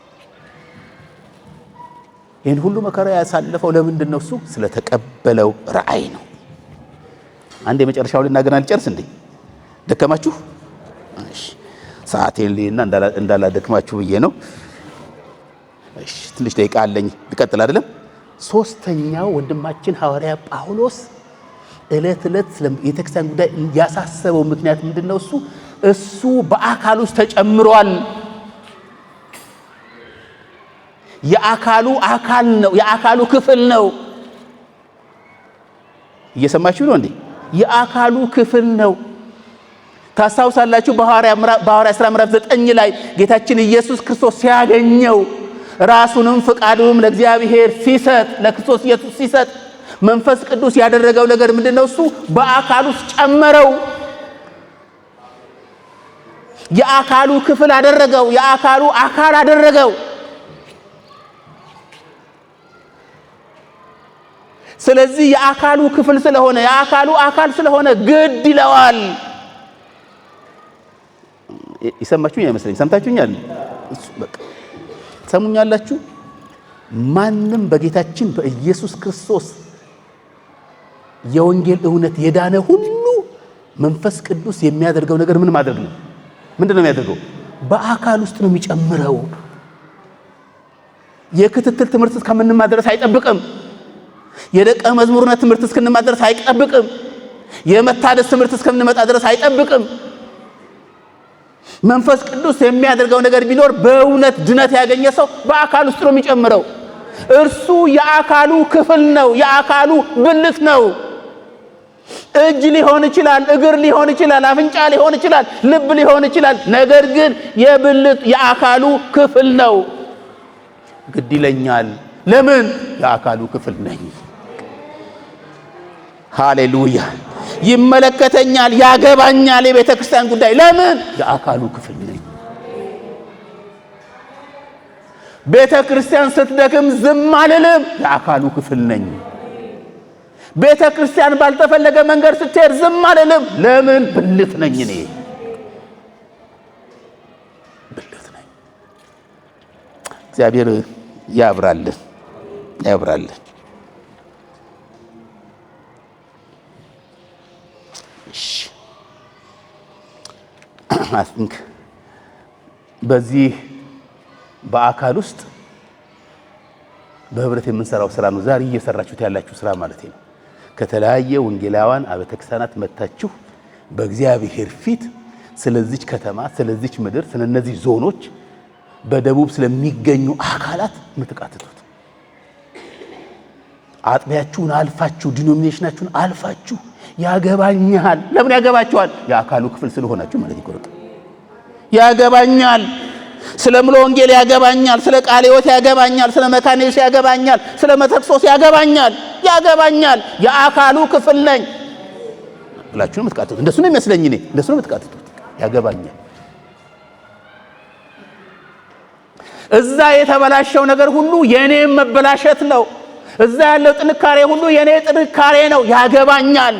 ይህን ሁሉ መከራ ያሳለፈው ለምንድን ነው? እሱ ስለተቀበለው ራእይ ነው። አንድ የመጨረሻው ልናገር አልጨርስ እንዴ? ደከማችሁ? እሺ ሰዓቴን ልይና እንዳላደክማችሁ ብዬ ነው። እሺ ትንሽ ደቂቃ አለኝ ልቀጥል አይደለም። ሶስተኛው ወንድማችን ሐዋርያ ጳውሎስ እለት የቤተክርስቲያን ጉዳይ ያሳሰበው ምክንያት ምንድነው? እሱ በአካል ውስጥ ተጨምሯል። የአካሉ አካል ነው። የአካሉ ክፍል ነው። እየሰማችሁ ነው እንዴ? የአካሉ ክፍል ነው። ታስታውሳላችሁ በሐዋርያ ሥራ ምዕራፍ 9 ላይ ጌታችን ኢየሱስ ክርስቶስ ሲያገኘው ራሱንም ፍቃዱንም ለእግዚአብሔር ሲሰጥ፣ ለክርስቶስ ኢየሱስ ሲሰጥ መንፈስ ቅዱስ ያደረገው ነገር ምንድነው? እሱ በአካሉ ውስጥ ጨመረው። የአካሉ ክፍል አደረገው። የአካሉ አካል አደረገው። ስለዚህ የአካሉ ክፍል ስለሆነ የአካሉ አካል ስለሆነ ግድ ይለዋል። ይሰማችሁኝ አይመስለኝ? ሰምታችሁኛል? በቃ ሰሙኛላችሁ። ማንም በጌታችን በኢየሱስ ክርስቶስ የወንጌል እውነት የዳነ ሁሉ መንፈስ ቅዱስ የሚያደርገው ነገር ምን ማድረግ ነው? ምንድነው የሚያደርገው? በአካል ውስጥ ነው የሚጨምረው። የክትትል ትምህርት እስከምንማር ድረስ አይጠብቅም። የደቀ መዝሙርነት ትምህርት እስከምንማር ድረስ አይጠብቅም። የመታደስ ትምህርት እስከምንመጣ ድረስ አይጠብቅም። መንፈስ ቅዱስ የሚያደርገው ነገር ቢኖር በእውነት ድነት ያገኘ ሰው በአካል ውስጥ ነው የሚጨምረው። እርሱ የአካሉ ክፍል ነው። የአካሉ ብልት ነው። እጅ ሊሆን ይችላል፣ እግር ሊሆን ይችላል፣ አፍንጫ ሊሆን ይችላል፣ ልብ ሊሆን ይችላል። ነገር ግን የብልት የአካሉ ክፍል ነው። ግድ ይለኛል። ለምን? የአካሉ ክፍል ነኝ። ሃሌሉያ። ይመለከተኛል፣ ያገባኛል የቤተ ክርስቲያን ጉዳይ። ለምን? የአካሉ ክፍል ነኝ። ቤተ ክርስቲያን ስትደክም ዝም አልልም፣ የአካሉ ክፍል ነኝ። ቤተ ክርስቲያን ባልተፈለገ መንገድ ስትሄድ ዝም አልልም። ለምን? ብልት ነኝ። እኔ ብልት ነኝ። እግዚአብሔር ያብራልን። I think በዚህ በአካል ውስጥ በህብረት የምንሰራው ስራ ነው ዛሬ እየሰራችሁት ያላችሁ ስራ ማለት ነው። ከተለያየ ወንጌላውያን አብያተ ክርስቲያናት መጣችሁ በእግዚአብሔር ፊት ስለዚች ከተማ፣ ስለዚች ምድር፣ ስለነዚህ ዞኖች በደቡብ ስለሚገኙ አካላት ምትቃትቱት አጥቢያችሁን አልፋችሁ ዲኖሚኔሽናችሁን አልፋችሁ ያገባኛል። ለምን ያገባችኋል? የአካሉ ክፍል ስለሆናችሁ ማለት ይቆረጥ። ያገባኛል። ስለ ሙሉ ወንጌል ያገባኛል፣ ስለ ቃለ ሕይወት ያገባኛል፣ ስለ መካነ ኢየሱስ ያገባኛል፣ ስለ መተክሶስ ያገባኛል። የአካሉ ክፍል ነኝ ብላችሁ ምትቃትቱት። እንደሱ ነው የሚመስለኝ እኔ። እንደሱ ነው ምትቃትቱት። ያገባኛል። እዛ የተበላሸው ነገር ሁሉ የኔም መበላሸት ነው። እዛ ያለው ጥንካሬ ሁሉ የኔ ጥንካሬ ነው፣ ያገባኛል።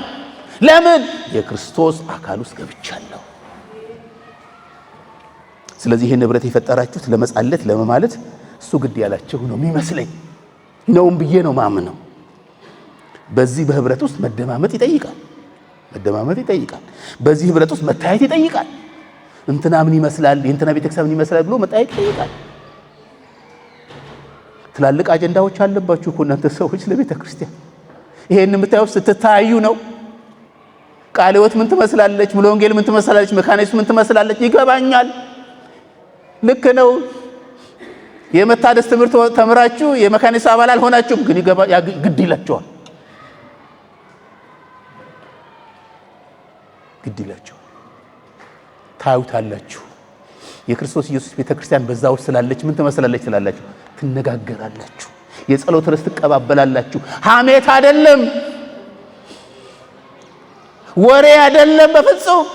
ለምን? የክርስቶስ አካል ውስጥ ገብቻለሁ። ስለዚህ ይሄን ንብረት የፈጠራችሁት ለመጻለት ለማለት እሱ ግድ ያላችሁ ነው የሚመስለኝ ነውም ብዬ ነው ማምነው። በዚህ በህብረት ውስጥ መደማመጥ ይጠይቃል። በዚህ ህብረት ውስጥ መታየት ይጠይቃል። እንትና ምን ይመስላል፣ የእንትና ቤተክርስቲያን ምን ይመስላል ብሎ መታየት ይጠይቃል። ትላልቅ አጀንዳዎች አለባችሁ እኮ እናንተ ሰዎች ለቤተ ክርስቲያን። ይሄን የምታዩት ስትታዩ ነው። ቃለ ሕይወት ምን ትመስላለች፣ ሙሉ ወንጌል ምን ትመስላለች፣ መካነ ኢየሱስ ምን ትመስላለች ይገባኛል። ልክ ነው። የመታደስ ትምህርት ተምራችሁ የመካነ ኢየሱስ አባል አልሆናችሁም፣ ግን ግድ ይላችኋል። ታዩታላችሁ። የክርስቶስ ኢየሱስ ቤተክርስቲያን በዛ ውስጥ ስላለች ምን ትመስላለች ስላላችሁ ትነጋገራላችሁ። የጸሎት ርዕስ ትቀባበላላችሁ። ሐሜት አይደለም፣ ወሬ አይደለም፣ በፍጹም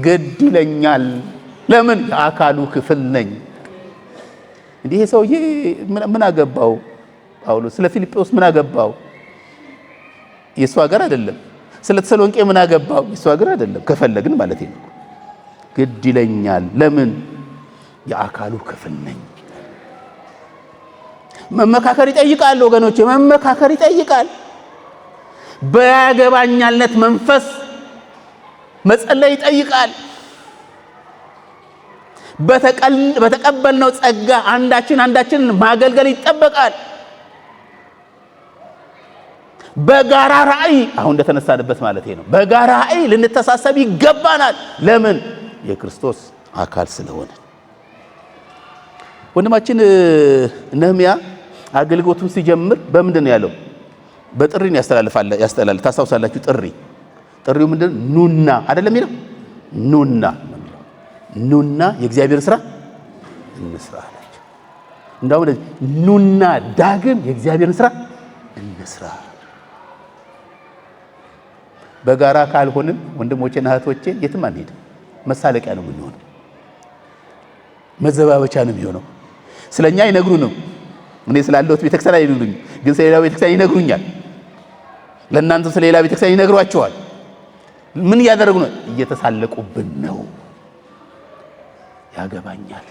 ግድ ይለኛል። ለምን? የአካሉ ክፍል ነኝ። እንዲህ ሰውዬ ምን አገባው? ጳውሎስ ስለ ፊልጵዎስ ምን አገባው? የሱ ሀገር አይደለም። ስለ ተሰሎንቄ ምን አገባው? የሱ ሀገር አይደለም። ከፈለግን ማለት ነው። ግድ ይለኛል። ለምን? የአካሉ ክፍል ነኝ። መመካከር ይጠይቃል ወገኖች፣ መመካከር ይጠይቃል። በያገባኛልነት መንፈስ መጸለይ ይጠይቃል። በተቀበልነው ጸጋ አንዳችን ማገልገል ይጠበቃል። በጋራ ራእይ አሁን እንደተነሳንበት ማለት ነው። በጋራ ራእይ ልንተሳሰብ ይገባናል። ለምን? የክርስቶስ አካል ስለሆነ። ወንድማችን ነህምያ አገልግሎቱን ሲጀምር በምንድን ነው ያለው? በጥሪን ያስተላልፋል። ታስታውሳላችሁ? ጥሪው ምንድን ነው? ኑና አይደለም የሚለው? ኑና የእግዚአብሔር ስራ እንስራ አላቸው። እንደውም ኑና ዳግም የእግዚአብሔርን ስራ እንስራ። በጋራ ካልሆንን ወንድሞቼና እህቶቼ የትም አንሄድም። መሳለቂያ ነው የምንሆነው፣ መዘባበቻ ነው የሚሆነው። ስለኛ አይነግሩንም። እኔ ስላለሁት ቤተክርስቲያን አይነግሩኝ፣ ግን ስለሌላ ቤተክርስቲያን ይነግሩኛል። ለእናንተ ስለሌላ ቤተክርስቲያን ይነግሯቸዋል። ምን እያደረጉ ነው? እየተሳለቁብን ነው። ያገባኛል።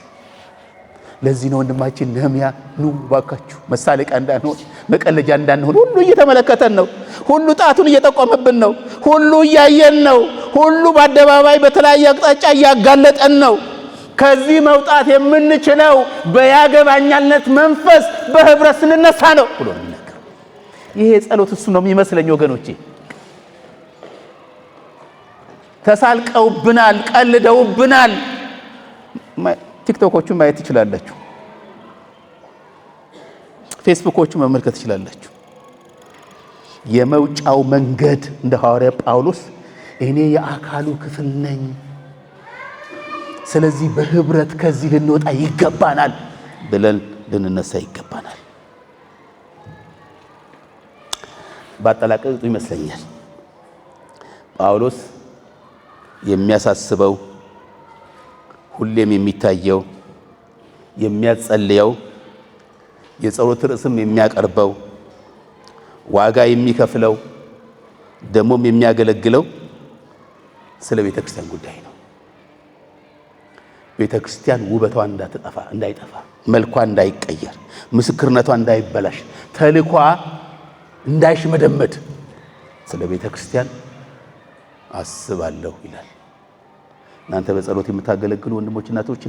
ለዚህ ነው ወንድማችን ነህምያ ኑ ባካችሁ መሳለቂያ እንዳንሆን መቀለጃ እንዳንሆን። ሁሉ እየተመለከተን ነው። ሁሉ ጣቱን እየጠቆመብን ነው። ሁሉ እያየን ነው። ሁሉ በአደባባይ በተለያየ አቅጣጫ እያጋለጠን ነው። ከዚህ መውጣት የምንችለው በያገባኛልነት መንፈስ በህብረት ስንነሳ ነው ብሎ የሚናገር ይሄ ጸሎት እሱ ነው የሚመስለኝ ወገኖቼ። ተሳልቀውብናል፣ ቀልደውብናል። ቲክቶኮቹን ማየት ትችላላችሁ፣ ፌስቡኮቹን መመልከት ትችላላችሁ። የመውጫው መንገድ እንደ ሐዋርያ ጳውሎስ እኔ የአካሉ ክፍል ነኝ፣ ስለዚህ በህብረት ከዚህ ልንወጣ ይገባናል ብለን ልንነሳ ይገባናል። ባጠላቀቁ ይመስለኛል ጳውሎስ የሚያሳስበው ሁሌም የሚታየው የሚያጸልየው የጸሎት ርዕስም የሚያቀርበው ዋጋ የሚከፍለው ደሞም የሚያገለግለው ስለ ቤተክርስቲያን ጉዳይ ነው። ቤተክርስቲያን ውበቷ እንዳይጠፋ፣ መልኳ እንዳይቀየር፣ ምስክርነቷ እንዳይበላሽ፣ ተልኳ እንዳይሽመደመድ ስለ ቤተክርስቲያን አስባለሁ ይላል። እናንተ በጸሎት የምታገለግሉ ወንድሞች እናቶች፣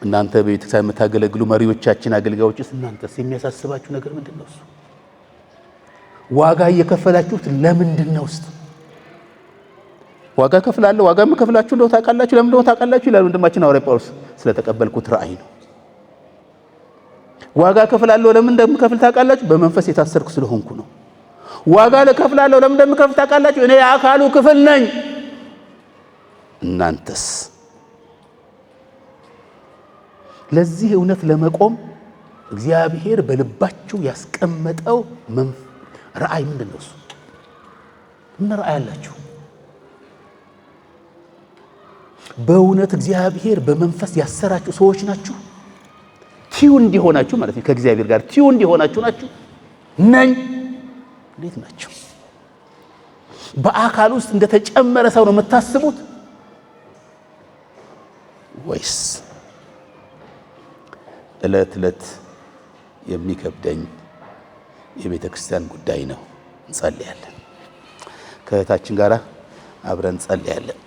እናንተ በቤተክርስቲያን የምታገለግሉ መሪዎቻችን፣ አገልጋዮችስ እናንተስ የሚያሳስባችሁ ነገር ምንድነው? እሱ ዋጋ እየከፈላችሁት ለምንድነው? ዋጋ ከፍላለሁ፣ ዋጋ የምከፍላችሁ እንደው ታውቃላችሁ፣ ለምን እንደው ታውቃላችሁ ይላል ወንድማችን ሐዋርያ ጳውሎስ። ስለተቀበልኩት ራእይ ነው። ዋጋ ከፍላለሁ፣ ለምን እንደምከፍል ታውቃላችሁ? በመንፈስ የታሰርኩ ስለሆንኩ ነው። ዋጋ ለከፍላለሁ፣ ለምን እንደምከፍል ታውቃላችሁ? እኔ የአካሉ ክፍል ነኝ። እናንተስ? ለዚህ እውነት ለመቆም እግዚአብሔር በልባችሁ ያስቀመጠው ራእይ ምንድነው? እሱ ምን ራእይ አላችሁ? በእውነት እግዚአብሔር በመንፈስ ያሰራችሁ ሰዎች ናችሁ። ቲዩ እንዲሆናችሁ ማለት ነው። ከእግዚአብሔር ጋር ቲዩ እንዲሆናችሁ ናችሁ ነኝ። እንዴት ናችሁ? በአካል ውስጥ እንደተጨመረ ሰው ነው የምታስቡት ወይስ ዕለት ዕለት የሚከብደኝ የቤተ ክርስቲያን ጉዳይ ነው? እንጸልያለን። ከእህታችን ጋር አብረን እንጸልያለን።